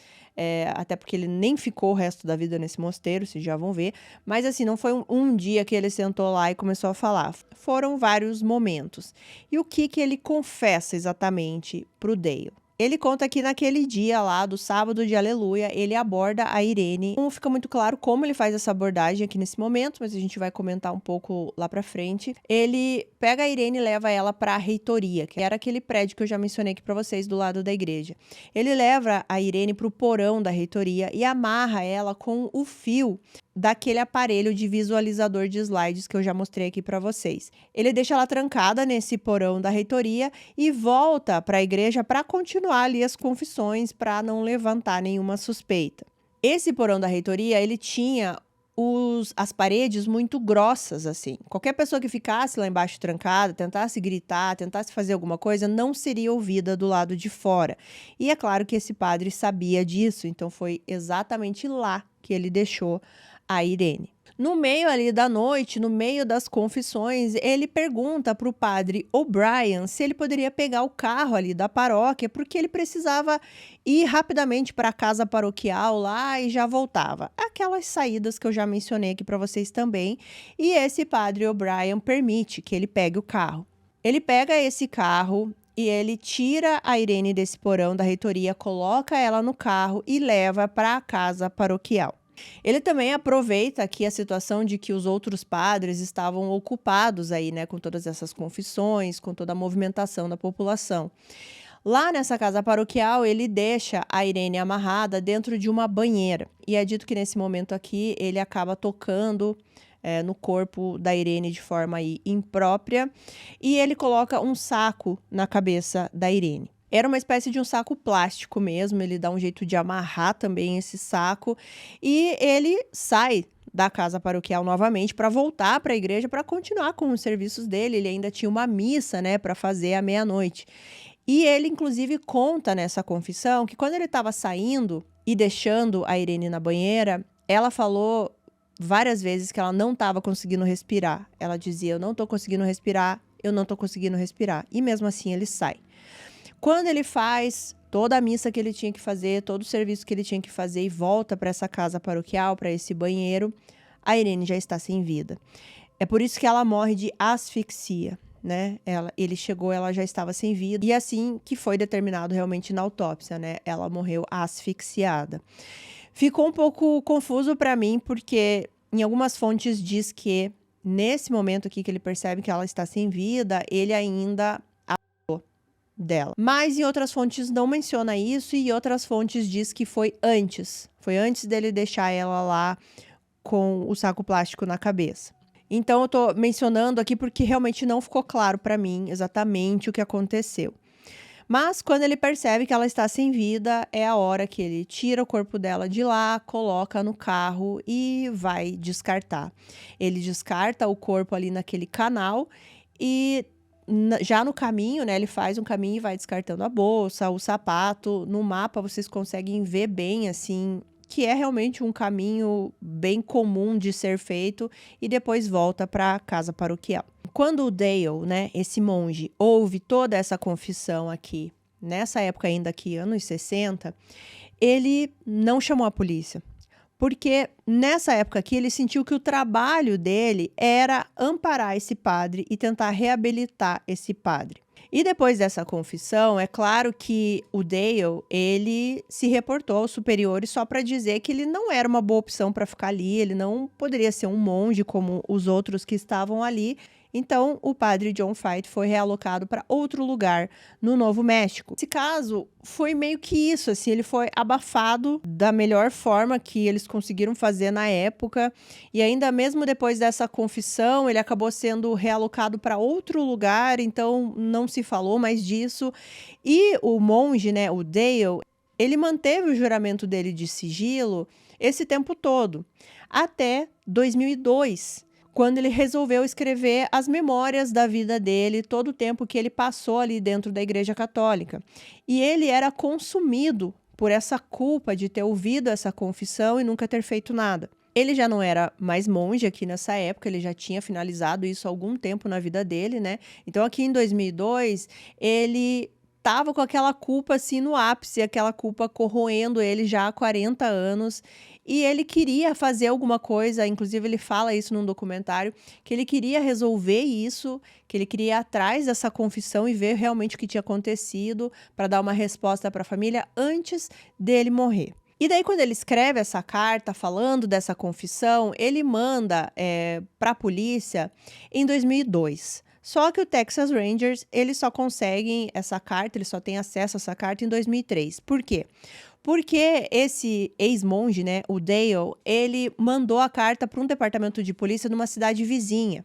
até porque ele nem ficou o resto da vida nesse mosteiro, vocês já vão ver. Mas assim, não foi um dia que ele sentou lá e começou a falar. Foram vários momentos. E o que ele confessa exatamente para o Dale? Ele conta que naquele dia lá, do sábado de Aleluia, ele aborda a Irene. Não fica muito claro como ele faz essa abordagem aqui nesse momento, mas a gente vai comentar um pouco lá pra frente. Ele pega a Irene e leva ela pra reitoria, que era aquele prédio que eu já mencionei aqui pra vocês, do lado da igreja. Ele leva a Irene pro porão da reitoria e amarra ela com o fio daquele aparelho de visualizador de slides que eu já mostrei aqui para vocês. Ele deixa ela trancada nesse porão da reitoria e volta para a igreja para continuar ali as confissões, para não levantar nenhuma suspeita. Esse porão da reitoria, ele tinha as paredes muito grossas, assim. Qualquer pessoa que ficasse lá embaixo trancada, tentasse gritar, tentasse fazer alguma coisa, não seria ouvida do lado de fora. E é claro que esse padre sabia disso, então foi exatamente lá que ele deixou a Irene. No meio ali da noite, no meio das confissões, ele pergunta para o padre O'Brien se ele poderia pegar o carro ali da paróquia, porque ele precisava ir rapidamente para a casa paroquial lá e já voltava. Aquelas saídas que eu já mencionei aqui para vocês também. E esse padre O'Brien permite que ele pegue o carro. Ele pega esse carro e ele tira a Irene desse porão da reitoria, coloca ela no carro e leva para a casa paroquial. Ele também aproveita aqui a situação de que os outros padres estavam ocupados aí, né, com todas essas confissões, com toda a movimentação da população. Lá nessa casa paroquial, ele deixa a Irene amarrada dentro de uma banheira. E é dito que nesse momento aqui, ele acaba tocando no corpo da Irene de forma aí imprópria. E ele coloca um saco na cabeça da Irene. Era uma espécie de um saco plástico mesmo, ele dá um jeito de amarrar também esse saco e ele sai da casa paroquial novamente para voltar para a igreja para continuar com os serviços dele. Ele ainda tinha uma missa, né, para fazer à meia-noite. E ele, inclusive, conta nessa confissão que quando ele estava saindo e deixando a Irene na banheira, ela falou várias vezes que ela não estava conseguindo respirar. Ela dizia: eu não estou conseguindo respirar, eu não estou conseguindo respirar. E mesmo assim ele sai. Quando ele faz toda a missa que ele tinha que fazer, todo o serviço que ele tinha que fazer e volta para essa casa paroquial, para esse banheiro, a Irene já está sem vida. É por isso que ela morre de asfixia, né? Ele chegou, ela já estava sem vida. E assim que foi determinado realmente na autópsia, né? Ela morreu asfixiada. Ficou um pouco confuso para mim, porque em algumas fontes diz que nesse momento aqui que ele percebe que ela está sem vida, ele ainda dela. Mas em outras fontes não menciona isso e outras fontes diz que foi antes. Foi antes dele deixar ela lá com o saco plástico na cabeça. Então eu tô mencionando aqui porque realmente não ficou claro para mim exatamente o que aconteceu. Mas quando ele percebe que ela está sem vida, é a hora que ele tira o corpo dela de lá, coloca no carro e vai descartar. Ele descarta o corpo ali naquele canal e já no caminho, né, ele faz um caminho e vai descartando a bolsa, o sapato. No mapa vocês conseguem ver bem, assim, que é realmente um caminho bem comum de ser feito e depois volta para a casa paroquial. Quando o Dale, né, esse monge, ouve toda essa confissão aqui, nessa época ainda aqui, anos 60, ele não chamou a polícia. Porque nessa época aqui ele sentiu que o trabalho dele era amparar esse padre e tentar reabilitar esse padre. E depois dessa confissão, é claro que o Dale, ele se reportou aos superiores só para dizer que ele não era uma boa opção para ficar ali, ele não poderia ser um monge como os outros que estavam ali. Então, o padre John Fight foi realocado para outro lugar no Novo México. Esse caso foi meio que isso, assim, ele foi abafado da melhor forma que eles conseguiram fazer na época. E ainda mesmo depois dessa confissão, ele acabou sendo realocado para outro lugar, então não se falou mais disso. E o monge, né, o Dale, ele manteve o juramento dele de sigilo esse tempo todo, até 2002. Quando ele resolveu escrever as memórias da vida dele, todo o tempo que ele passou ali dentro da Igreja Católica. E ele era consumido por essa culpa de ter ouvido essa confissão e nunca ter feito nada. Ele já não era mais monge aqui nessa época, ele já tinha finalizado isso há algum tempo na vida dele, né? Então aqui em 2002, ele estava com aquela culpa assim no ápice, aquela culpa corroendo ele já há 40 anos. E ele queria fazer alguma coisa, inclusive ele fala isso num documentário, que ele queria resolver isso, que ele queria ir atrás dessa confissão e ver realmente o que tinha acontecido para dar uma resposta para a família antes dele morrer. E daí, quando ele escreve essa carta falando dessa confissão, ele manda para a polícia em 2002. Só que o Texas Rangers, eles só conseguem essa carta, eles só têm acesso a essa carta em 2003. Por quê? Porque esse ex-monge, né, o Dale, ele mandou a carta para um departamento de polícia numa cidade vizinha.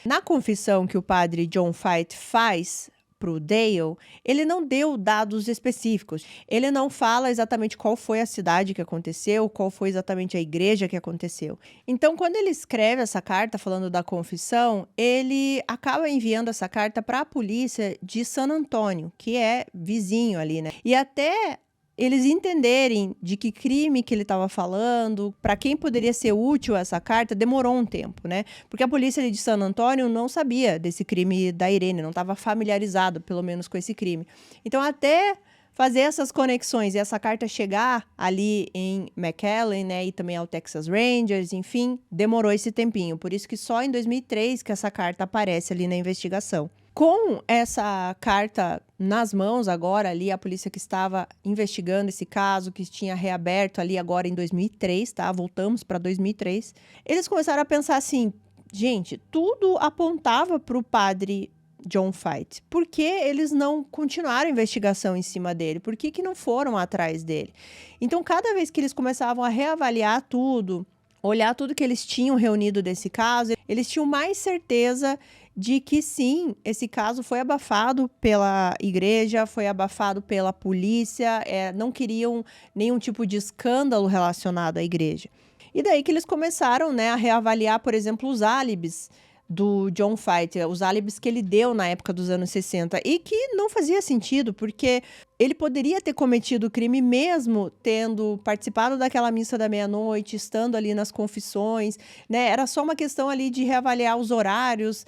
Na confissão que o padre John Fight faz para o Dale, ele não deu dados específicos. Ele não fala exatamente qual foi a cidade que aconteceu, qual foi exatamente a igreja que aconteceu. Então, quando ele escreve essa carta falando da confissão, ele acaba enviando essa carta para a polícia de San Antônio, que é vizinho ali, né? E até eles entenderem de que crime que ele estava falando, para quem poderia ser útil essa carta, demorou um tempo, né? Porque a polícia ali de San Antônio não sabia desse crime da Irene, não estava familiarizado, pelo menos, com esse crime. Então, até fazer essas conexões e essa carta chegar ali em McAllen, né, e também ao Texas Rangers, enfim, demorou esse tempinho. Por isso que só em 2003 que essa carta aparece ali na investigação. Com essa carta nas mãos agora ali, a polícia que estava investigando esse caso, que tinha reaberto ali agora em 2003, tá? Voltamos para 2003. Eles começaram a pensar assim, gente, tudo apontava para o padre John Fight. Por que eles não continuaram a investigação em cima dele? Por que não foram atrás dele? Então, cada vez que eles começavam a reavaliar tudo, olhar tudo que eles tinham reunido desse caso, eles tinham mais certeza de que sim, esse caso foi abafado pela igreja, foi abafado pela polícia, não queriam nenhum tipo de escândalo relacionado à igreja. E daí que eles começaram, né, a reavaliar, por exemplo, os álibis do John Fight, os álibis que ele deu na época dos anos 60, e que não fazia sentido, porque ele poderia ter cometido o crime mesmo tendo participado daquela missa da meia-noite, estando ali nas confissões, né? Era só uma questão ali de reavaliar os horários,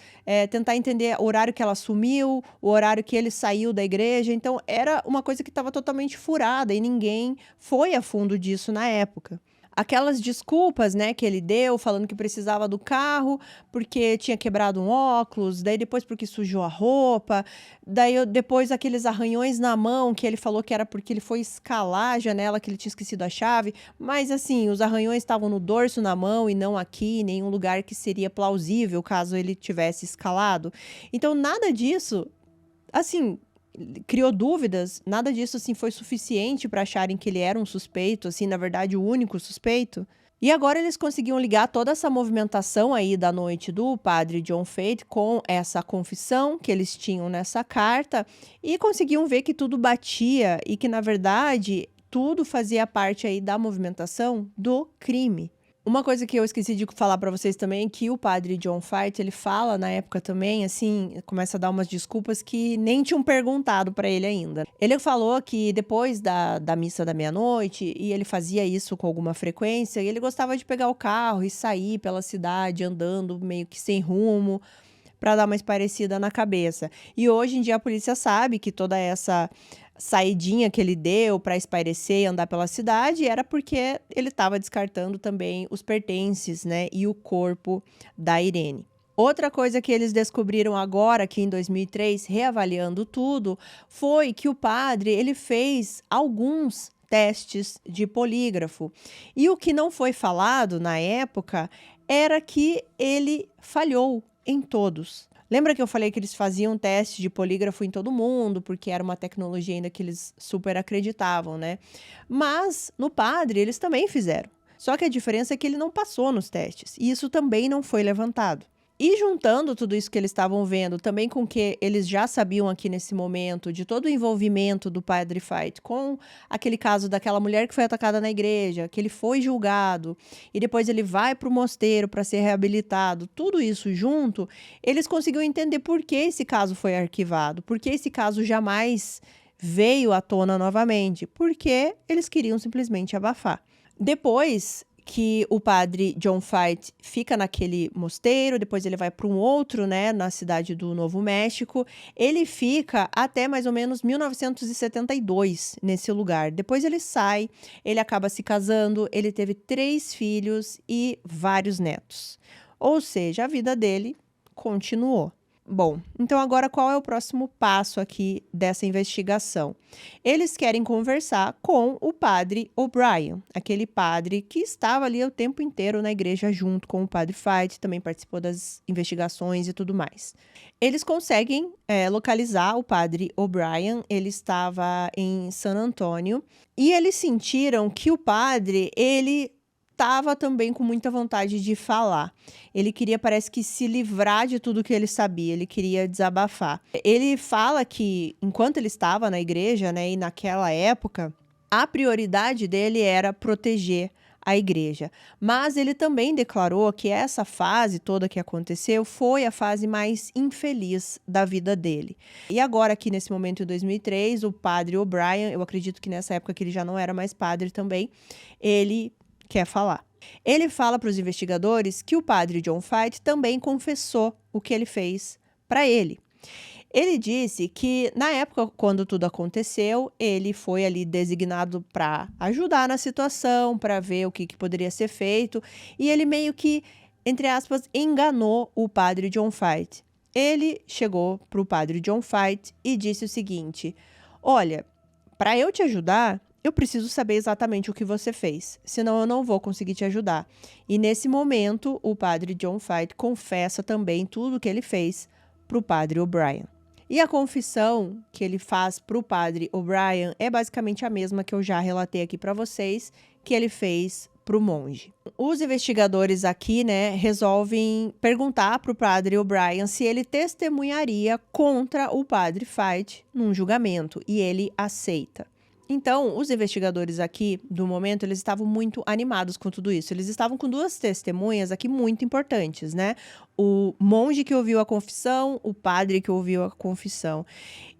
tentar entender o horário que ela sumiu, o horário que ele saiu da igreja. Então, era uma coisa que estava totalmente furada e ninguém foi a fundo disso na época. Aquelas desculpas, né, que ele deu, falando que precisava do carro porque tinha quebrado um óculos, daí depois porque sujou a roupa, daí depois aqueles arranhões na mão que ele falou que era porque ele foi escalar a janela, que ele tinha esquecido a chave, mas assim, os arranhões estavam no dorso, na mão e não aqui, em nenhum lugar que seria plausível caso ele tivesse escalado. Então, nada disso, assim, criou dúvidas, nada disso assim foi suficiente para acharem que ele era um suspeito, assim, na verdade, o único suspeito. E agora eles conseguiam ligar toda essa movimentação aí da noite do padre John Fight com essa confissão que eles tinham nessa carta e conseguiam ver que tudo batia e que, na verdade, tudo fazia parte aí da movimentação do crime. Uma coisa que eu esqueci de falar pra vocês também é que o padre John Fight, ele fala na época também, assim, começa a dar umas desculpas que nem tinham perguntado pra ele ainda. Ele falou que depois da missa da meia-noite, e ele fazia isso com alguma frequência, e ele gostava de pegar o carro e sair pela cidade andando meio que sem rumo, pra dar uma espairecida na cabeça. E hoje em dia a polícia sabe que toda essa saidinha que ele deu para espairecer e andar pela cidade era porque ele estava descartando também os pertences, né, e o corpo da Irene. Outra coisa que eles descobriram agora, aqui em 2003, reavaliando tudo, foi que o padre ele fez alguns testes de polígrafo. E o que não foi falado na época era que ele falhou em todos. Lembra que eu falei que eles faziam teste de polígrafo em todo mundo, porque era uma tecnologia ainda que eles super acreditavam, né? Mas no padre eles também fizeram. Só que a diferença é que ele não passou nos testes, e isso também não foi levantado. E juntando tudo isso que eles estavam vendo, também com o que eles já sabiam aqui nesse momento, de todo o envolvimento do padre Fight com aquele caso daquela mulher que foi atacada na igreja, que ele foi julgado, e depois ele vai para o mosteiro para ser reabilitado, tudo isso junto, eles conseguiram entender por que esse caso foi arquivado, por que esse caso jamais veio à tona novamente, porque eles queriam simplesmente abafar. Depois que o padre John Fight fica naquele mosteiro, depois ele vai para um outro, né, na cidade do Novo México. Ele fica até mais ou menos 1972 nesse lugar. Depois ele sai, ele acaba se casando, ele teve 3 filhos e vários netos. Ou seja, a vida dele continuou. Bom, então agora qual é o próximo passo aqui dessa investigação? Eles querem conversar com o padre O'Brien, aquele padre que estava ali o tempo inteiro na igreja junto com o padre Fight, também participou das investigações e tudo mais. Eles conseguem localizar o padre O'Brien, ele estava em San Antônio, e eles sentiram que o padre, ele estava também com muita vontade de falar. Ele queria, parece que, se livrar de tudo que ele sabia, ele queria desabafar. Ele fala que, enquanto ele estava na igreja, né, e naquela época, a prioridade dele era proteger a igreja. Mas ele também declarou que essa fase toda que aconteceu foi a fase mais infeliz da vida dele. E agora, aqui nesse momento, em 2003, o padre O'Brien, eu acredito que nessa época que ele já não era mais padre também, ele quer falar. Ele fala para os investigadores que o padre John Fight também confessou o que ele fez para ele. Ele disse que, na época, quando tudo aconteceu, ele foi ali designado para ajudar na situação, para ver o que poderia ser feito, e ele meio que, entre aspas, enganou o padre John Fight. Ele chegou para o padre John Fight e disse o seguinte: olha, para eu te ajudar, eu preciso saber exatamente o que você fez, senão eu não vou conseguir te ajudar. E nesse momento, o padre John Fight confessa também tudo o que ele fez para o padre O'Brien. E a confissão que ele faz para o padre O'Brien é basicamente a mesma que eu já relatei aqui para vocês, que ele fez para o monge. Os investigadores aqui, né, resolvem perguntar para o padre O'Brien se ele testemunharia contra o padre Fight num julgamento, e ele aceita. Então, os investigadores aqui, do momento, eles estavam muito animados com tudo isso. Eles estavam com duas testemunhas aqui muito importantes, né? O monge que ouviu a confissão, o padre que ouviu a confissão.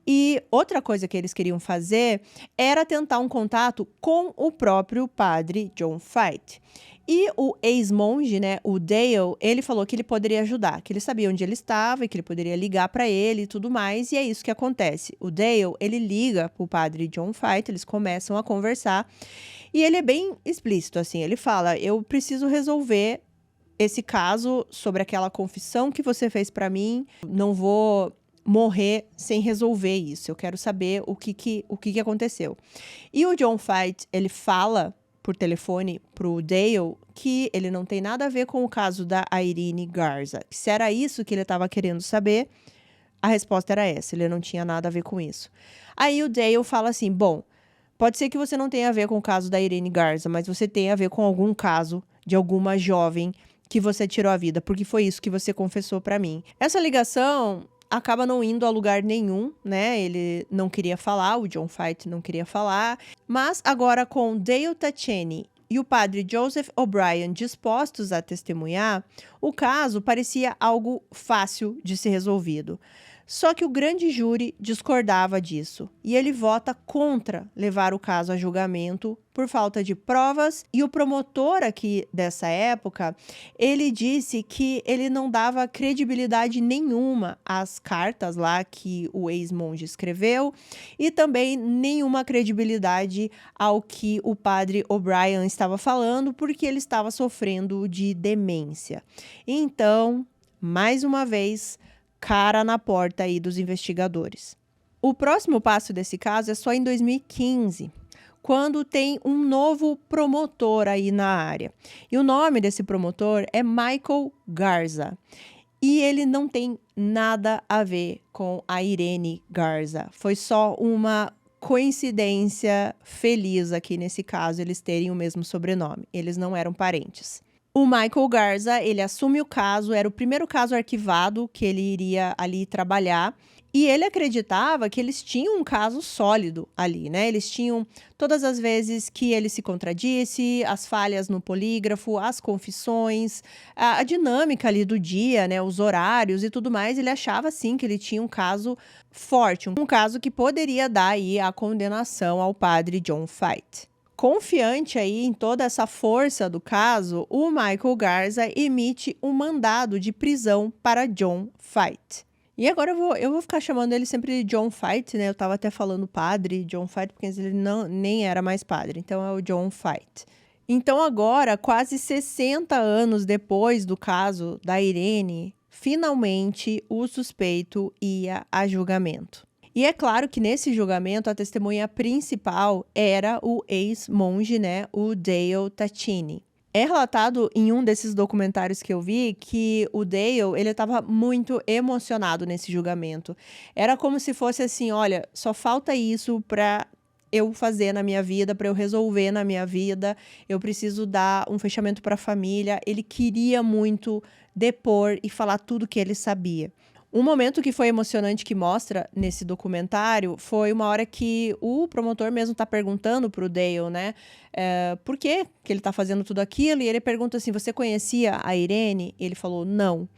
E outra coisa que eles queriam fazer era tentar um contato com o próprio padre John Fight. E o ex-monge, né, o Dale, ele falou que ele poderia ajudar, que ele sabia onde ele estava e que ele poderia ligar para ele e tudo mais, e é isso que acontece. O Dale, ele liga pro padre John Fight, eles começam a conversar, e ele é bem explícito, assim, ele fala: eu preciso resolver esse caso sobre aquela confissão que você fez para mim, não vou morrer sem resolver isso, eu quero saber o que aconteceu. E o John Fight, ele fala por telefone pro Dale que ele não tem nada a ver com o caso da Irene Garza. Se era isso que ele estava querendo saber, a resposta era essa, ele não tinha nada a ver com isso. Aí o Dale fala assim: bom, pode ser que você não tenha a ver com o caso da Irene Garza, mas você tem a ver com algum caso de alguma jovem que você tirou a vida, porque foi isso que você confessou para mim. Essa ligação acaba não indo a lugar nenhum, né? Ele não queria falar, o John Fight não queria falar. Mas agora, com Dale Tacchini e o padre Joseph O'Brien dispostos a testemunhar, o caso parecia algo fácil de ser resolvido. Só que o grande júri discordava disso, e ele vota contra levar o caso a julgamento por falta de provas, e o promotor aqui dessa época, ele disse que ele não dava credibilidade nenhuma às cartas lá que o ex-monge escreveu, e também nenhuma credibilidade ao que o padre O'Brien estava falando, porque ele estava sofrendo de demência. Então, mais uma vez, cara na porta aí dos investigadores. O próximo passo desse caso é só em 2015, quando tem um novo promotor aí na área. E o nome desse promotor é Michael Garza. E ele não tem nada a ver com a Irene Garza. Foi só uma coincidência feliz aqui nesse caso, eles terem o mesmo sobrenome. Eles não eram parentes. O Michael Garza, ele assume o caso, era o primeiro caso arquivado que ele iria ali trabalhar, e ele acreditava que eles tinham um caso sólido ali, né? Eles tinham todas as vezes que ele se contradisse, as falhas no polígrafo, as confissões, a dinâmica ali do dia, né? Os horários e tudo mais, ele achava sim que ele tinha um caso forte, um caso que poderia dar aí a condenação ao padre John Fight. Confiante aí em toda essa força do caso, o Michael Garza emite um mandado de prisão para John Fight. E agora eu vou ficar chamando ele sempre de John Fight, né? Eu tava até falando padre John Fight, porque ele nem era mais padre, então é o John Fight. Então agora, quase 60 anos depois do caso da Irene, finalmente o suspeito ia a julgamento. E é claro que nesse julgamento a testemunha principal era o ex-monge, né, o Dale Tacchini. É relatado em um desses documentários que eu vi que o Dale, ele estava muito emocionado nesse julgamento. Era como se fosse assim, olha, só falta isso para eu fazer na minha vida, para eu resolver na minha vida. Eu preciso dar um fechamento para a família. Ele queria muito depor e falar tudo que ele sabia. Um momento que foi emocionante que mostra nesse documentário foi uma hora que o promotor mesmo tá perguntando pro Dale, né, por que ele tá fazendo tudo aquilo, e ele pergunta assim, você conhecia a Irene? Ele falou, não.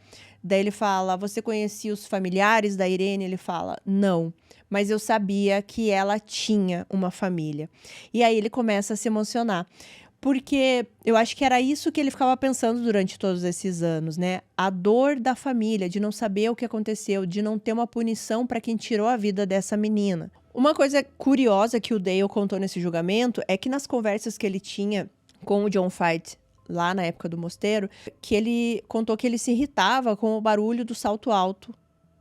Daí ele fala, você conhecia os familiares da Irene? Ele fala, não. Mas eu sabia que ela tinha uma família. E aí ele começa a se emocionar. Porque eu acho que era isso que ele ficava pensando durante todos esses anos, né? A dor da família, de não saber o que aconteceu, de não ter uma punição para quem tirou a vida dessa menina. Uma coisa curiosa que o Dale contou nesse julgamento é que nas conversas que ele tinha com o John Fight, lá na época do mosteiro, que ele contou que ele se irritava com o barulho do salto alto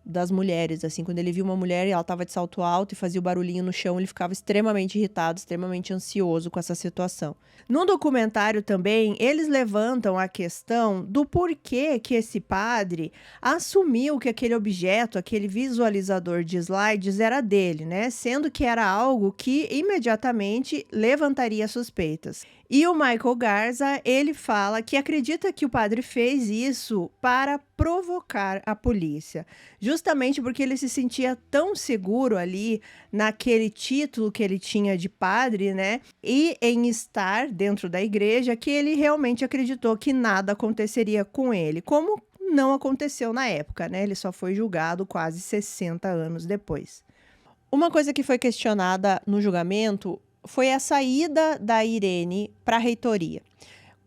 das mulheres, assim, quando ele via uma mulher e ela estava de salto alto e fazia o barulhinho no chão, ele ficava extremamente irritado, extremamente ansioso com essa situação. No documentário também, eles levantam a questão do porquê que esse padre assumiu que aquele objeto, aquele visualizador de slides era dele, né? Sendo que era algo que imediatamente levantaria suspeitas. E o Michael Garza, ele fala que acredita que o padre fez isso para provocar a polícia, justamente porque ele se sentia tão seguro ali naquele título que ele tinha de padre, né? E em estar dentro da igreja, que ele realmente acreditou que nada aconteceria com ele, como não aconteceu na época, né? Ele só foi julgado quase 60 anos depois. Uma coisa que foi questionada no julgamento foi a saída da Irene para a reitoria.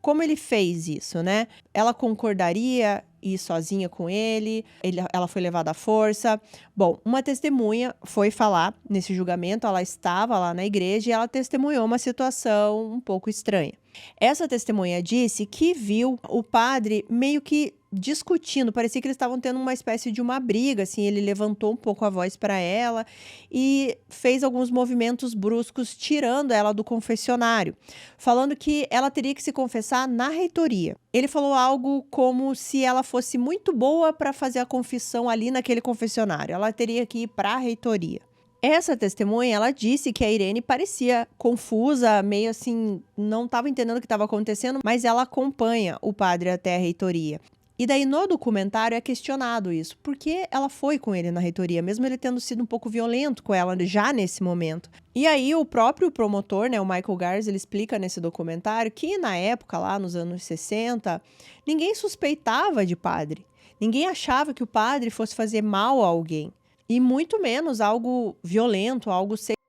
Como ele fez isso, né? Ela concordaria ir sozinha com ele, ela foi levada à força. Bom, uma testemunha foi falar nesse julgamento, ela estava lá na igreja e ela testemunhou uma situação um pouco estranha. Essa testemunha disse que viu o padre meio que discutindo, parecia que eles estavam tendo uma espécie de uma briga, assim, ele levantou um pouco a voz para ela e fez alguns movimentos bruscos, tirando ela do confessionário, falando que ela teria que se confessar na reitoria. Ele falou algo como se ela fosse muito boa para fazer a confissão ali naquele confessionário, ela teria que ir para a reitoria. Essa testemunha, ela disse que a Irene parecia confusa, meio assim, não estava entendendo o que estava acontecendo, mas ela acompanha o padre até a reitoria. E daí no documentário é questionado isso, por que ela foi com ele na reitoria, mesmo ele tendo sido um pouco violento com ela já nesse momento. E aí o próprio promotor, né, o Michael Garza, ele explica nesse documentário que na época, lá nos anos 60, ninguém suspeitava de padre. Ninguém achava que o padre fosse fazer mal a alguém. E muito menos algo violento, algo sexual.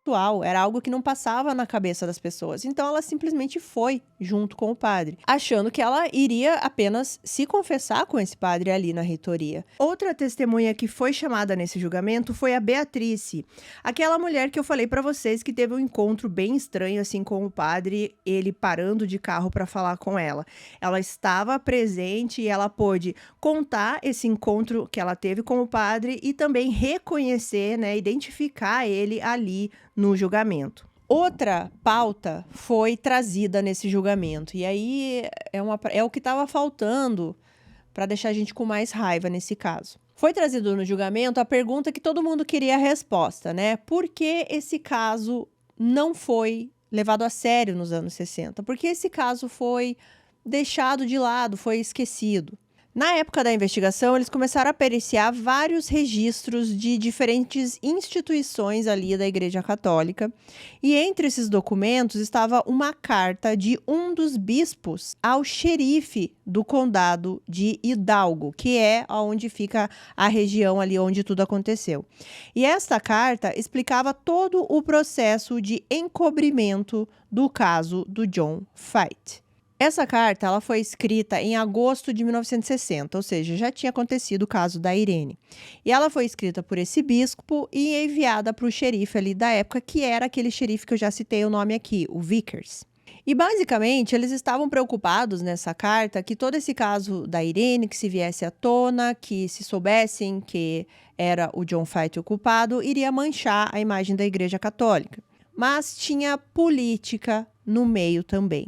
Era algo que não passava na cabeça das pessoas. Então ela simplesmente foi junto com o padre, achando que ela iria apenas se confessar com esse padre ali na reitoria. Outra testemunha que foi chamada nesse julgamento foi a Beatrice, aquela mulher que eu falei pra vocês que teve um encontro bem estranho assim com o padre, ele parando de carro para falar com ela. Ela estava presente e ela pôde contar esse encontro que ela teve com o padre e também reconhecer, né, identificar ele ali no julgamento. Outra pauta foi trazida nesse julgamento, e aí é o que estava faltando para deixar a gente com mais raiva nesse caso. Foi trazido no julgamento a pergunta que todo mundo queria a resposta, né? Por que esse caso não foi levado a sério nos anos 60? Por que esse caso foi deixado de lado, foi esquecido? Na época da investigação, eles começaram a periciar vários registros de diferentes instituições ali da Igreja Católica. E entre esses documentos estava uma carta de um dos bispos ao xerife do condado de Hidalgo, que é onde fica a região ali onde tudo aconteceu. E esta carta explicava todo o processo de encobrimento do caso do John Fight. Essa carta ela foi escrita em agosto de 1960, ou seja, já tinha acontecido o caso da Irene. E ela foi escrita por esse bispo e enviada para o xerife ali da época, que era aquele xerife que eu já citei o nome aqui, o Vickers. E basicamente eles estavam preocupados nessa carta que todo esse caso da Irene, que se viesse à tona, que se soubessem que era o John Fight o culpado, iria manchar a imagem da Igreja Católica. Mas tinha política no meio também.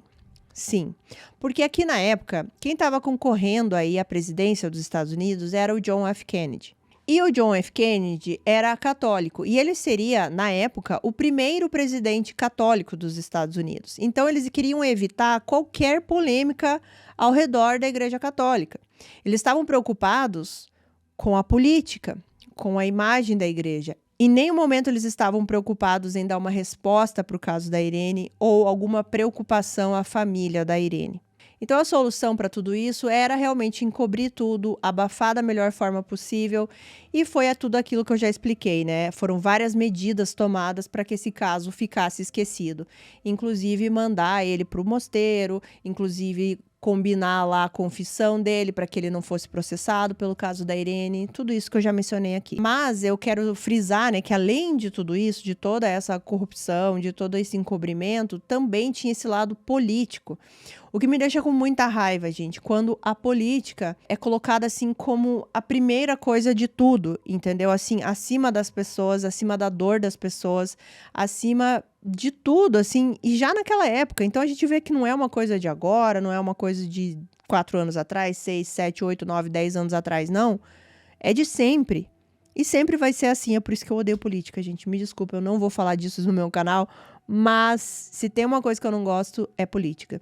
Sim, porque aqui na época, quem estava concorrendo aí à presidência dos Estados Unidos era o John F. Kennedy. E o John F. Kennedy era católico e ele seria, na época, o primeiro presidente católico dos Estados Unidos. Então, eles queriam evitar qualquer polêmica ao redor da Igreja Católica. Eles estavam preocupados com a política, com a imagem da igreja. Em nenhum momento eles estavam preocupados em dar uma resposta para o caso da Irene ou alguma preocupação à família da Irene. Então, a solução para tudo isso era realmente encobrir tudo, abafar da melhor forma possível, e foi tudo aquilo que eu já expliquei, né? Foram várias medidas tomadas para que esse caso ficasse esquecido. Inclusive, mandar ele para o mosteiro, inclusive combinar lá a confissão dele para que ele não fosse processado pelo caso da Irene, tudo isso que eu já mencionei aqui. Mas eu quero frisar, né, que além de tudo isso, de toda essa corrupção, de todo esse encobrimento, também tinha esse lado político. O que me deixa com muita raiva, gente, quando a política é colocada assim como a primeira coisa de tudo, entendeu? Assim, acima das pessoas, acima da dor das pessoas, acima de tudo, assim, e já naquela época. Então a gente vê que não é uma coisa de agora, não é uma coisa de 4 anos atrás, 6, 7, 8, 9, 10 anos atrás, não. É de sempre. E sempre vai ser assim, é por isso que eu odeio política, gente. Me desculpa, eu não vou falar disso no meu canal, mas se tem uma coisa que eu não gosto, é política.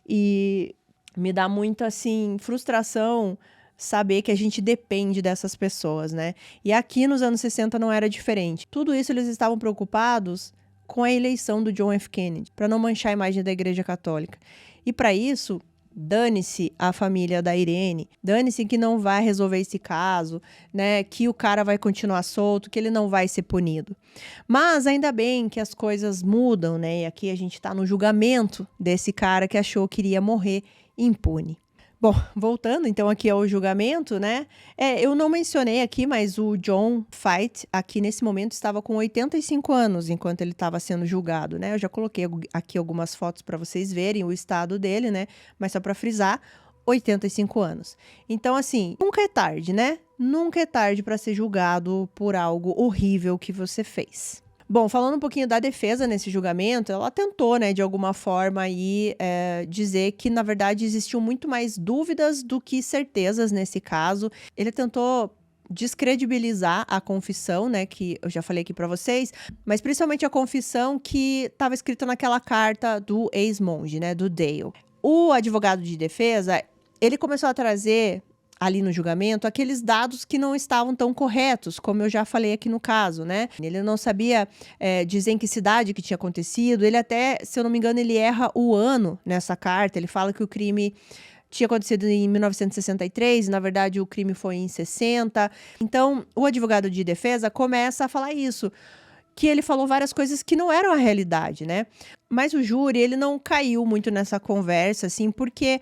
E me dá muita, assim, frustração saber que a gente depende dessas pessoas, né? E aqui nos anos 60 não era diferente. Tudo isso eles estavam preocupados com a eleição do John F. Kennedy, para não manchar a imagem da Igreja Católica. E para isso, dane-se a família da Irene, dane-se que não vai resolver esse caso, né? Que o cara vai continuar solto, que ele não vai ser punido. Mas ainda bem que as coisas mudam, né? E aqui a gente tá no julgamento desse cara que achou que iria morrer impune. Bom, voltando então aqui ao julgamento, né? Eu não mencionei aqui, mas o John Fight aqui nesse momento estava com 85 anos enquanto ele estava sendo julgado, né? Eu já coloquei aqui algumas fotos para vocês verem o estado dele, né? Mas só para frisar, 85 anos. Então, assim, nunca é tarde, né? Nunca é tarde para ser julgado por algo horrível que você fez. Bom, falando um pouquinho da defesa nesse julgamento, ela tentou, né, de alguma forma aí, dizer que, na verdade, existiam muito mais dúvidas do que certezas nesse caso. Ele tentou descredibilizar a confissão, né, que eu já falei aqui para vocês, mas principalmente a confissão que estava escrita naquela carta do ex-monge, né, do Dale. O advogado de defesa, ele começou a trazer ali no julgamento, aqueles dados que não estavam tão corretos, como eu já falei aqui no caso, né? Ele não sabia dizer em que cidade que tinha acontecido, ele até, se eu não me engano, ele erra o ano nessa carta, ele fala que o crime tinha acontecido em 1963, na verdade o crime foi em 60. Então, o advogado de defesa começa a falar isso, que ele falou várias coisas que não eram a realidade, né? Mas o júri, ele não caiu muito nessa conversa, assim, porque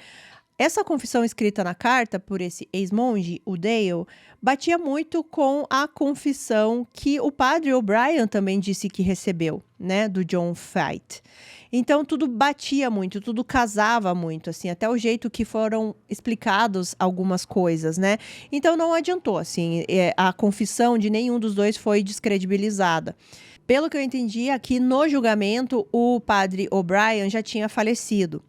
essa confissão escrita na carta por esse ex-monge, o Dale, batia muito com a confissão que o padre O'Brien também disse que recebeu, né, do John Fight. Então, tudo batia muito, tudo casava muito, assim, até o jeito que foram explicados algumas coisas, né? Então, não adiantou, assim, a confissão de nenhum dos dois foi descredibilizada. Pelo que eu entendi, aqui no julgamento, o padre O'Brien já tinha falecido.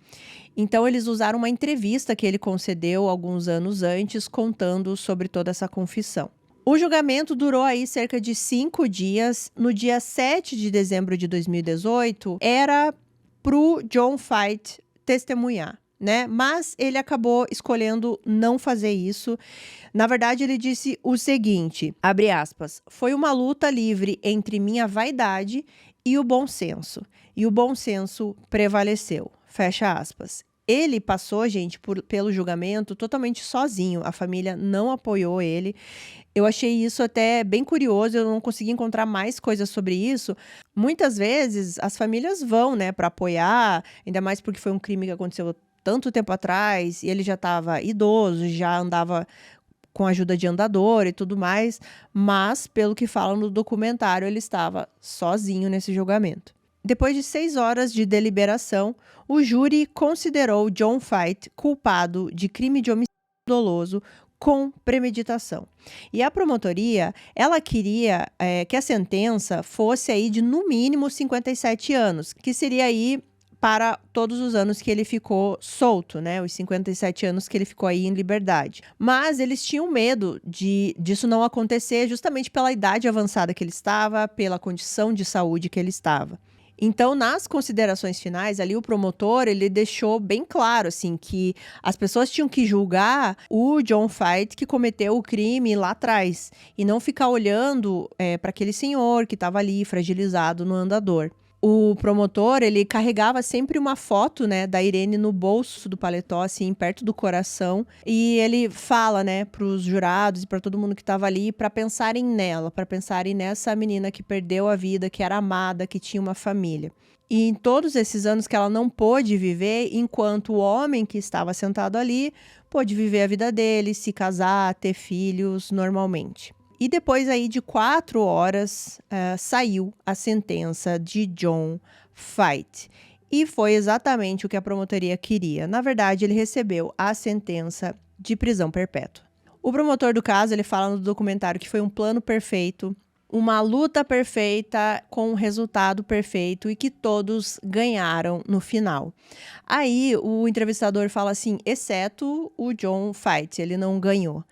Então, eles usaram uma entrevista que ele concedeu alguns anos antes, contando sobre toda essa confissão. O julgamento durou aí cerca de 5 dias. No dia 7 de dezembro de 2018, era pro John Fight testemunhar, né? Mas ele acabou escolhendo não fazer isso. Na verdade, ele disse o seguinte, abre aspas, foi uma luta livre entre minha vaidade e o bom senso. E o bom senso prevaleceu. Fecha aspas. Ele passou, gente, pelo julgamento totalmente sozinho. A família não apoiou ele. Eu achei isso até bem curioso, eu não consegui encontrar mais coisas sobre isso. Muitas vezes as famílias vão, né, para apoiar, ainda mais porque foi um crime que aconteceu tanto tempo atrás, e ele já estava idoso, já andava com ajuda de andador e tudo mais, mas, pelo que falam no documentário, ele estava sozinho nesse julgamento. Depois de 6 horas de deliberação, o júri considerou John Fight culpado de crime de homicídio doloso com premeditação. E a promotoria, ela queria que a sentença fosse aí de no mínimo 57 anos, que seria aí para todos os anos que ele ficou solto, né? Os 57 anos que ele ficou aí em liberdade. Mas eles tinham medo disso não acontecer justamente pela idade avançada que ele estava, pela condição de saúde que ele estava. Então, nas considerações finais, ali o promotor, ele deixou bem claro, assim, que as pessoas tinham que julgar o John Fight que cometeu o crime lá atrás e não ficar olhando para aquele senhor que estava ali fragilizado no andador. O promotor, ele carregava sempre uma foto, né, da Irene no bolso do paletó, assim, perto do coração. E ele fala, né, pros jurados e para todo mundo que estava ali, para pensarem nela, para pensarem nessa menina que perdeu a vida, que era amada, que tinha uma família. E em todos esses anos que ela não pôde viver, enquanto o homem que estava sentado ali pôde viver a vida dele, se casar, ter filhos normalmente. E depois aí de 4 horas, saiu a sentença de John Fight. E foi exatamente o que a promotoria queria. Na verdade, ele recebeu a sentença de prisão perpétua. O promotor do caso, ele fala no documentário que foi um plano perfeito, uma luta perfeita com um resultado perfeito e que todos ganharam no final. Aí o entrevistador fala assim, exceto o John Fight, ele não ganhou.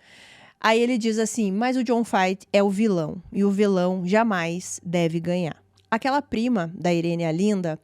Aí ele diz assim, mas o John Fight é o vilão, e o vilão jamais deve ganhar. Aquela prima da Irene, a Linda,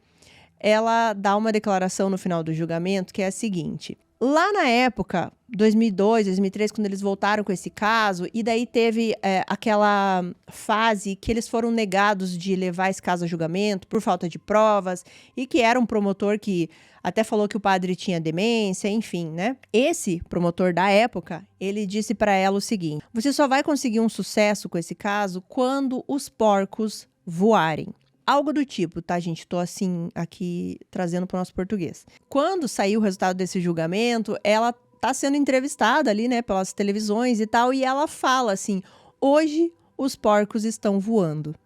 ela dá uma declaração no final do julgamento que é a seguinte. Lá na época, 2002, 2003, quando eles voltaram com esse caso, e daí teve aquela fase que eles foram negados de levar esse caso a julgamento por falta de provas, e que era um promotor que até falou que o padre tinha demência, enfim, né? Esse promotor da época, ele disse para ela o seguinte, você só vai conseguir um sucesso com esse caso quando os porcos voarem. Algo do tipo, tá, gente? Tô assim, aqui, trazendo para o nosso português. Quando saiu o resultado desse julgamento, ela tá sendo entrevistada ali, né, pelas televisões e tal, e ela fala assim, hoje os porcos estão voando.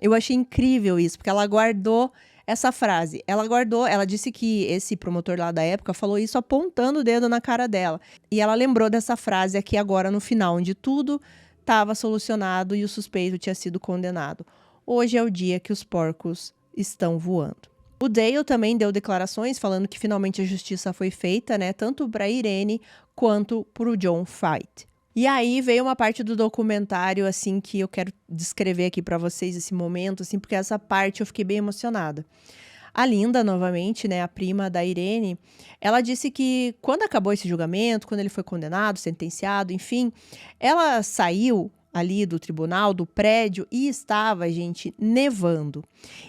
Eu achei incrível isso, porque ela guardou essa frase. Ela disse que esse promotor lá da época falou isso apontando o dedo na cara dela. E ela lembrou dessa frase aqui agora no final, onde tudo estava solucionado e o suspeito tinha sido condenado. Hoje é o dia que os porcos estão voando. O Dale também deu declarações falando que finalmente a justiça foi feita, né? Tanto para Irene quanto para o John Fight. E aí veio uma parte do documentário, assim, que eu quero descrever aqui para vocês esse momento, assim, porque essa parte eu fiquei bem emocionada. A Linda, novamente, né, a prima da Irene, ela disse que quando acabou esse julgamento, quando ele foi condenado, sentenciado, enfim, ela saiu ali do tribunal, do prédio, e estava, gente, nevando.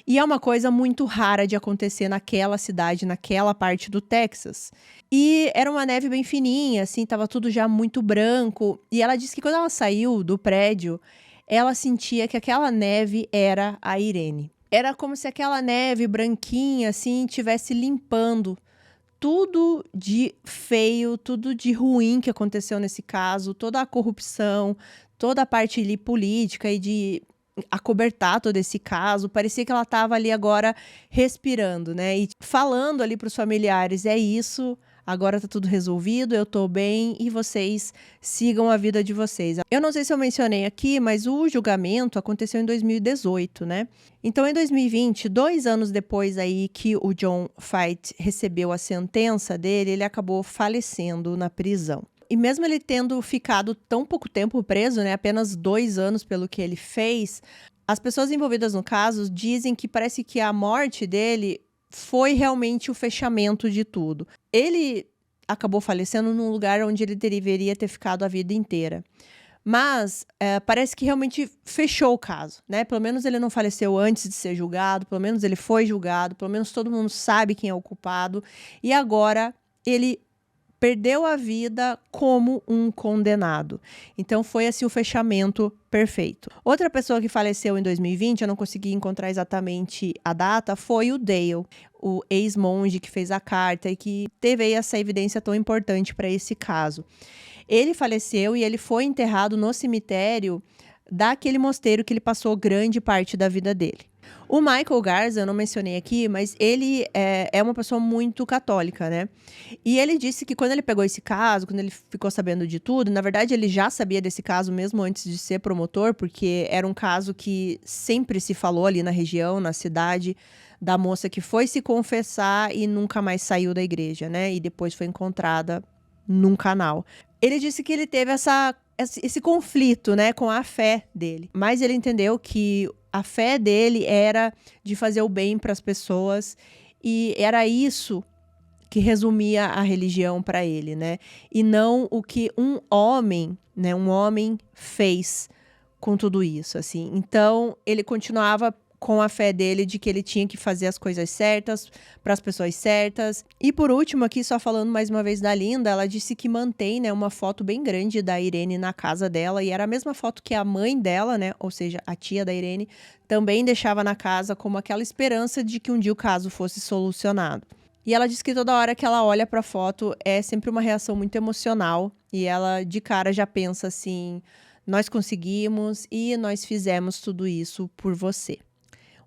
E é uma coisa muito rara de acontecer naquela cidade, naquela parte do Texas. E era uma neve bem fininha, assim, tava tudo já muito branco. E ela disse que quando ela saiu do prédio, ela sentia que aquela neve era a Irene. Era como se aquela neve branquinha, assim, estivesse limpando tudo de feio, tudo de ruim que aconteceu nesse caso, toda a corrupção, toda a parte ali política e de acobertar todo esse caso. Parecia que ela estava ali agora respirando, né? E falando ali para os familiares, é isso, agora tá tudo resolvido, eu tô bem e vocês sigam a vida de vocês. Eu não sei se eu mencionei aqui, mas o julgamento aconteceu em 2018, né? Então, em 2020, 2 anos depois aí que o John Fight recebeu a sentença dele, ele acabou falecendo na prisão. E mesmo ele tendo ficado tão pouco tempo preso, né, apenas 2 anos pelo que ele fez, as pessoas envolvidas no caso dizem que parece que a morte dele foi realmente o fechamento de tudo. Ele acabou falecendo num lugar onde ele deveria ter ficado a vida inteira. Mas parece que realmente fechou o caso, né? Pelo menos ele não faleceu antes de ser julgado, pelo menos ele foi julgado, pelo menos todo mundo sabe quem é o culpado. E agora ele perdeu a vida como um condenado. Então foi assim o fechamento perfeito. Outra pessoa que faleceu em 2020, eu não consegui encontrar exatamente a data, foi o Dale, o ex-monge que fez a carta e que teve aí essa evidência tão importante para esse caso. Ele faleceu e ele foi enterrado no cemitério daquele mosteiro que ele passou grande parte da vida dele. O Michael Garza, eu não mencionei aqui, mas ele é uma pessoa muito católica, né? E ele disse que quando ele pegou esse caso, quando ele ficou sabendo de tudo, na verdade ele já sabia desse caso mesmo antes de ser promotor, porque era um caso que sempre se falou ali na região, na cidade, da moça que foi se confessar e nunca mais saiu da igreja, né? E depois foi encontrada num canal. Ele disse que ele teve esse conflito, né, com a fé dele. Mas ele entendeu que a fé dele era de fazer o bem para as pessoas e era isso que resumia a religião para ele, né? E não o que um homem, né, um homem fez com tudo isso, assim. Então, ele continuava com a fé dele de que ele tinha que fazer as coisas certas para as pessoas certas. E por último, aqui só falando mais uma vez da Linda, ela disse que mantém, né, uma foto bem grande da Irene na casa dela e era a mesma foto que a mãe dela, né, ou seja, a tia da Irene, também deixava na casa como aquela esperança de que um dia o caso fosse solucionado. E ela disse que toda hora que ela olha para a foto é sempre uma reação muito emocional e ela de cara já pensa assim: nós conseguimos e nós fizemos tudo isso por você.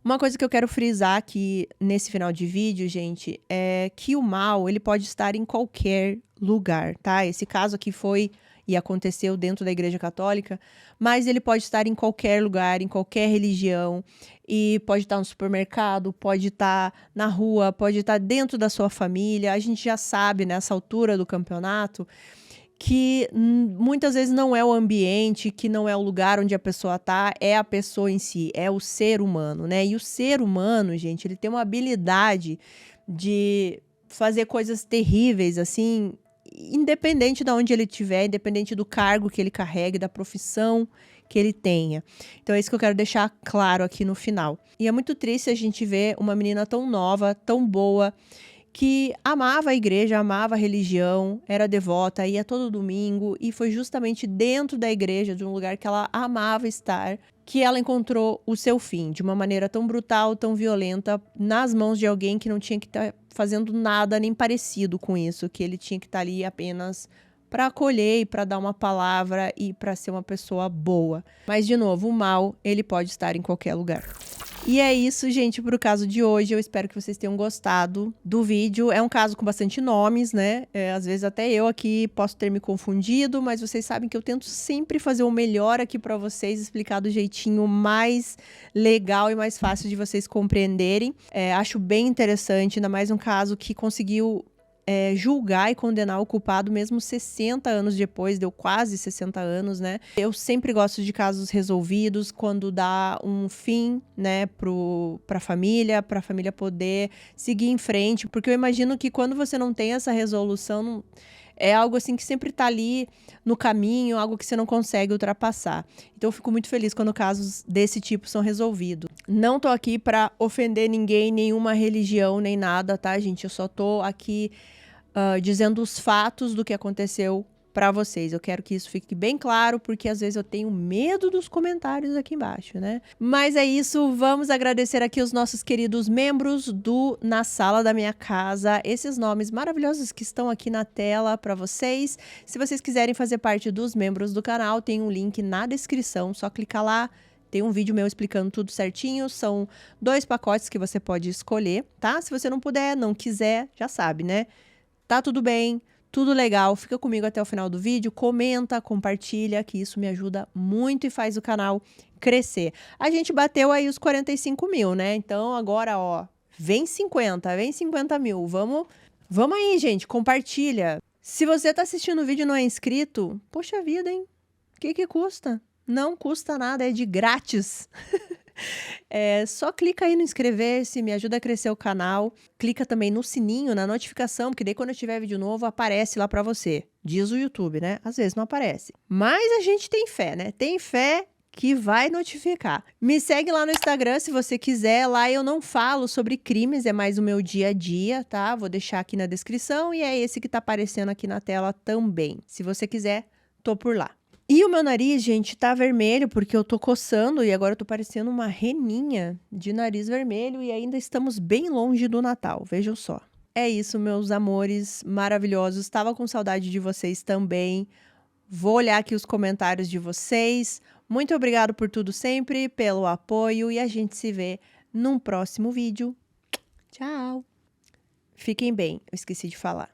Uma coisa que eu quero frisar aqui nesse final de vídeo, gente, é que o mal, ele pode estar em qualquer lugar, tá? Esse caso aqui foi e aconteceu dentro da Igreja Católica, mas ele pode estar em qualquer lugar, em qualquer religião, e pode estar no supermercado, pode estar na rua, pode estar dentro da sua família. A gente já sabe, nessa altura do campeonato, que muitas vezes não é o ambiente, que não é o lugar onde a pessoa tá, é a pessoa em si, é o ser humano, né? E o ser humano, gente, ele tem uma habilidade de fazer coisas terríveis, assim, independente de onde ele estiver, independente do cargo que ele carregue, da profissão que ele tenha. Então é isso que eu quero deixar claro aqui no final. E é muito triste a gente ver uma menina tão nova, tão boa, que amava a igreja, amava a religião, era devota, ia todo domingo, e foi justamente dentro da igreja, de um lugar que ela amava estar, que ela encontrou o seu fim, de uma maneira tão brutal, tão violenta, nas mãos de alguém que não tinha que estar fazendo nada nem parecido com isso, que ele tinha que estar ali apenas para acolher e para dar uma palavra e para ser uma pessoa boa. Mas, de novo, o mal, ele pode estar em qualquer lugar. E é isso, gente, pro caso de hoje. Eu espero que vocês tenham gostado do vídeo. É um caso com bastante nomes, né? Às vezes até eu aqui posso ter me confundido, mas vocês sabem que eu tento sempre fazer o melhor aqui pra vocês, explicar do jeitinho mais legal e mais fácil de vocês compreenderem. Acho bem interessante, ainda mais um caso que conseguiu julgar e condenar o culpado mesmo 60 anos depois, deu quase 60 anos, né? Eu sempre gosto de casos resolvidos, quando dá um fim, né, pra família poder seguir em frente, porque eu imagino que quando você não tem essa resolução, é algo assim que sempre tá ali no caminho, algo que você não consegue ultrapassar. Então eu fico muito feliz quando casos desse tipo são resolvidos. Não tô aqui pra ofender ninguém, nenhuma religião, nem nada, tá, gente? Eu só tô aqui dizendo os fatos do que aconteceu pra vocês. Eu quero que isso fique bem claro, porque às vezes eu tenho medo dos comentários aqui embaixo, né? Mas é isso, vamos agradecer aqui os nossos queridos membros do Na Sala da Minha Casa, esses nomes maravilhosos que estão aqui na tela pra vocês. Se vocês quiserem fazer parte dos membros do canal, tem um link na descrição, só clicar lá. Tem um vídeo meu explicando tudo certinho, são 2 pacotes que você pode escolher, tá? Se você não puder, não quiser, já sabe, né? Tá tudo bem, tudo legal, fica comigo até o final do vídeo, comenta, compartilha, que isso me ajuda muito e faz o canal crescer. A gente bateu aí os 45 mil, né? Então agora, ó, vem 50 mil, vamos aí, gente, compartilha. Se você tá assistindo o vídeo e não é inscrito, poxa vida, hein? O que custa? Não custa nada, é de grátis. Só clica aí no inscrever-se, me ajuda a crescer o canal. Clica também no sininho, na notificação, porque daí quando eu tiver vídeo novo, aparece lá pra você. Diz o YouTube, né? Às vezes não aparece. Mas a gente tem fé, né? Tem fé que vai notificar. Me segue lá no Instagram se você quiser. Lá eu não falo sobre crimes, é mais o meu dia a dia, tá? Vou deixar aqui na descrição e é esse que tá aparecendo aqui na tela também. Se você quiser, tô por lá. E o meu nariz, gente, tá vermelho porque eu tô coçando e agora eu tô parecendo uma reninha de nariz vermelho e ainda estamos bem longe do Natal, vejam só. É isso, meus amores maravilhosos, tava com saudade de vocês também. Vou olhar aqui os comentários de vocês. Muito obrigado por tudo sempre, pelo apoio e a gente se vê num próximo vídeo. Tchau! Fiquem bem, eu esqueci de falar.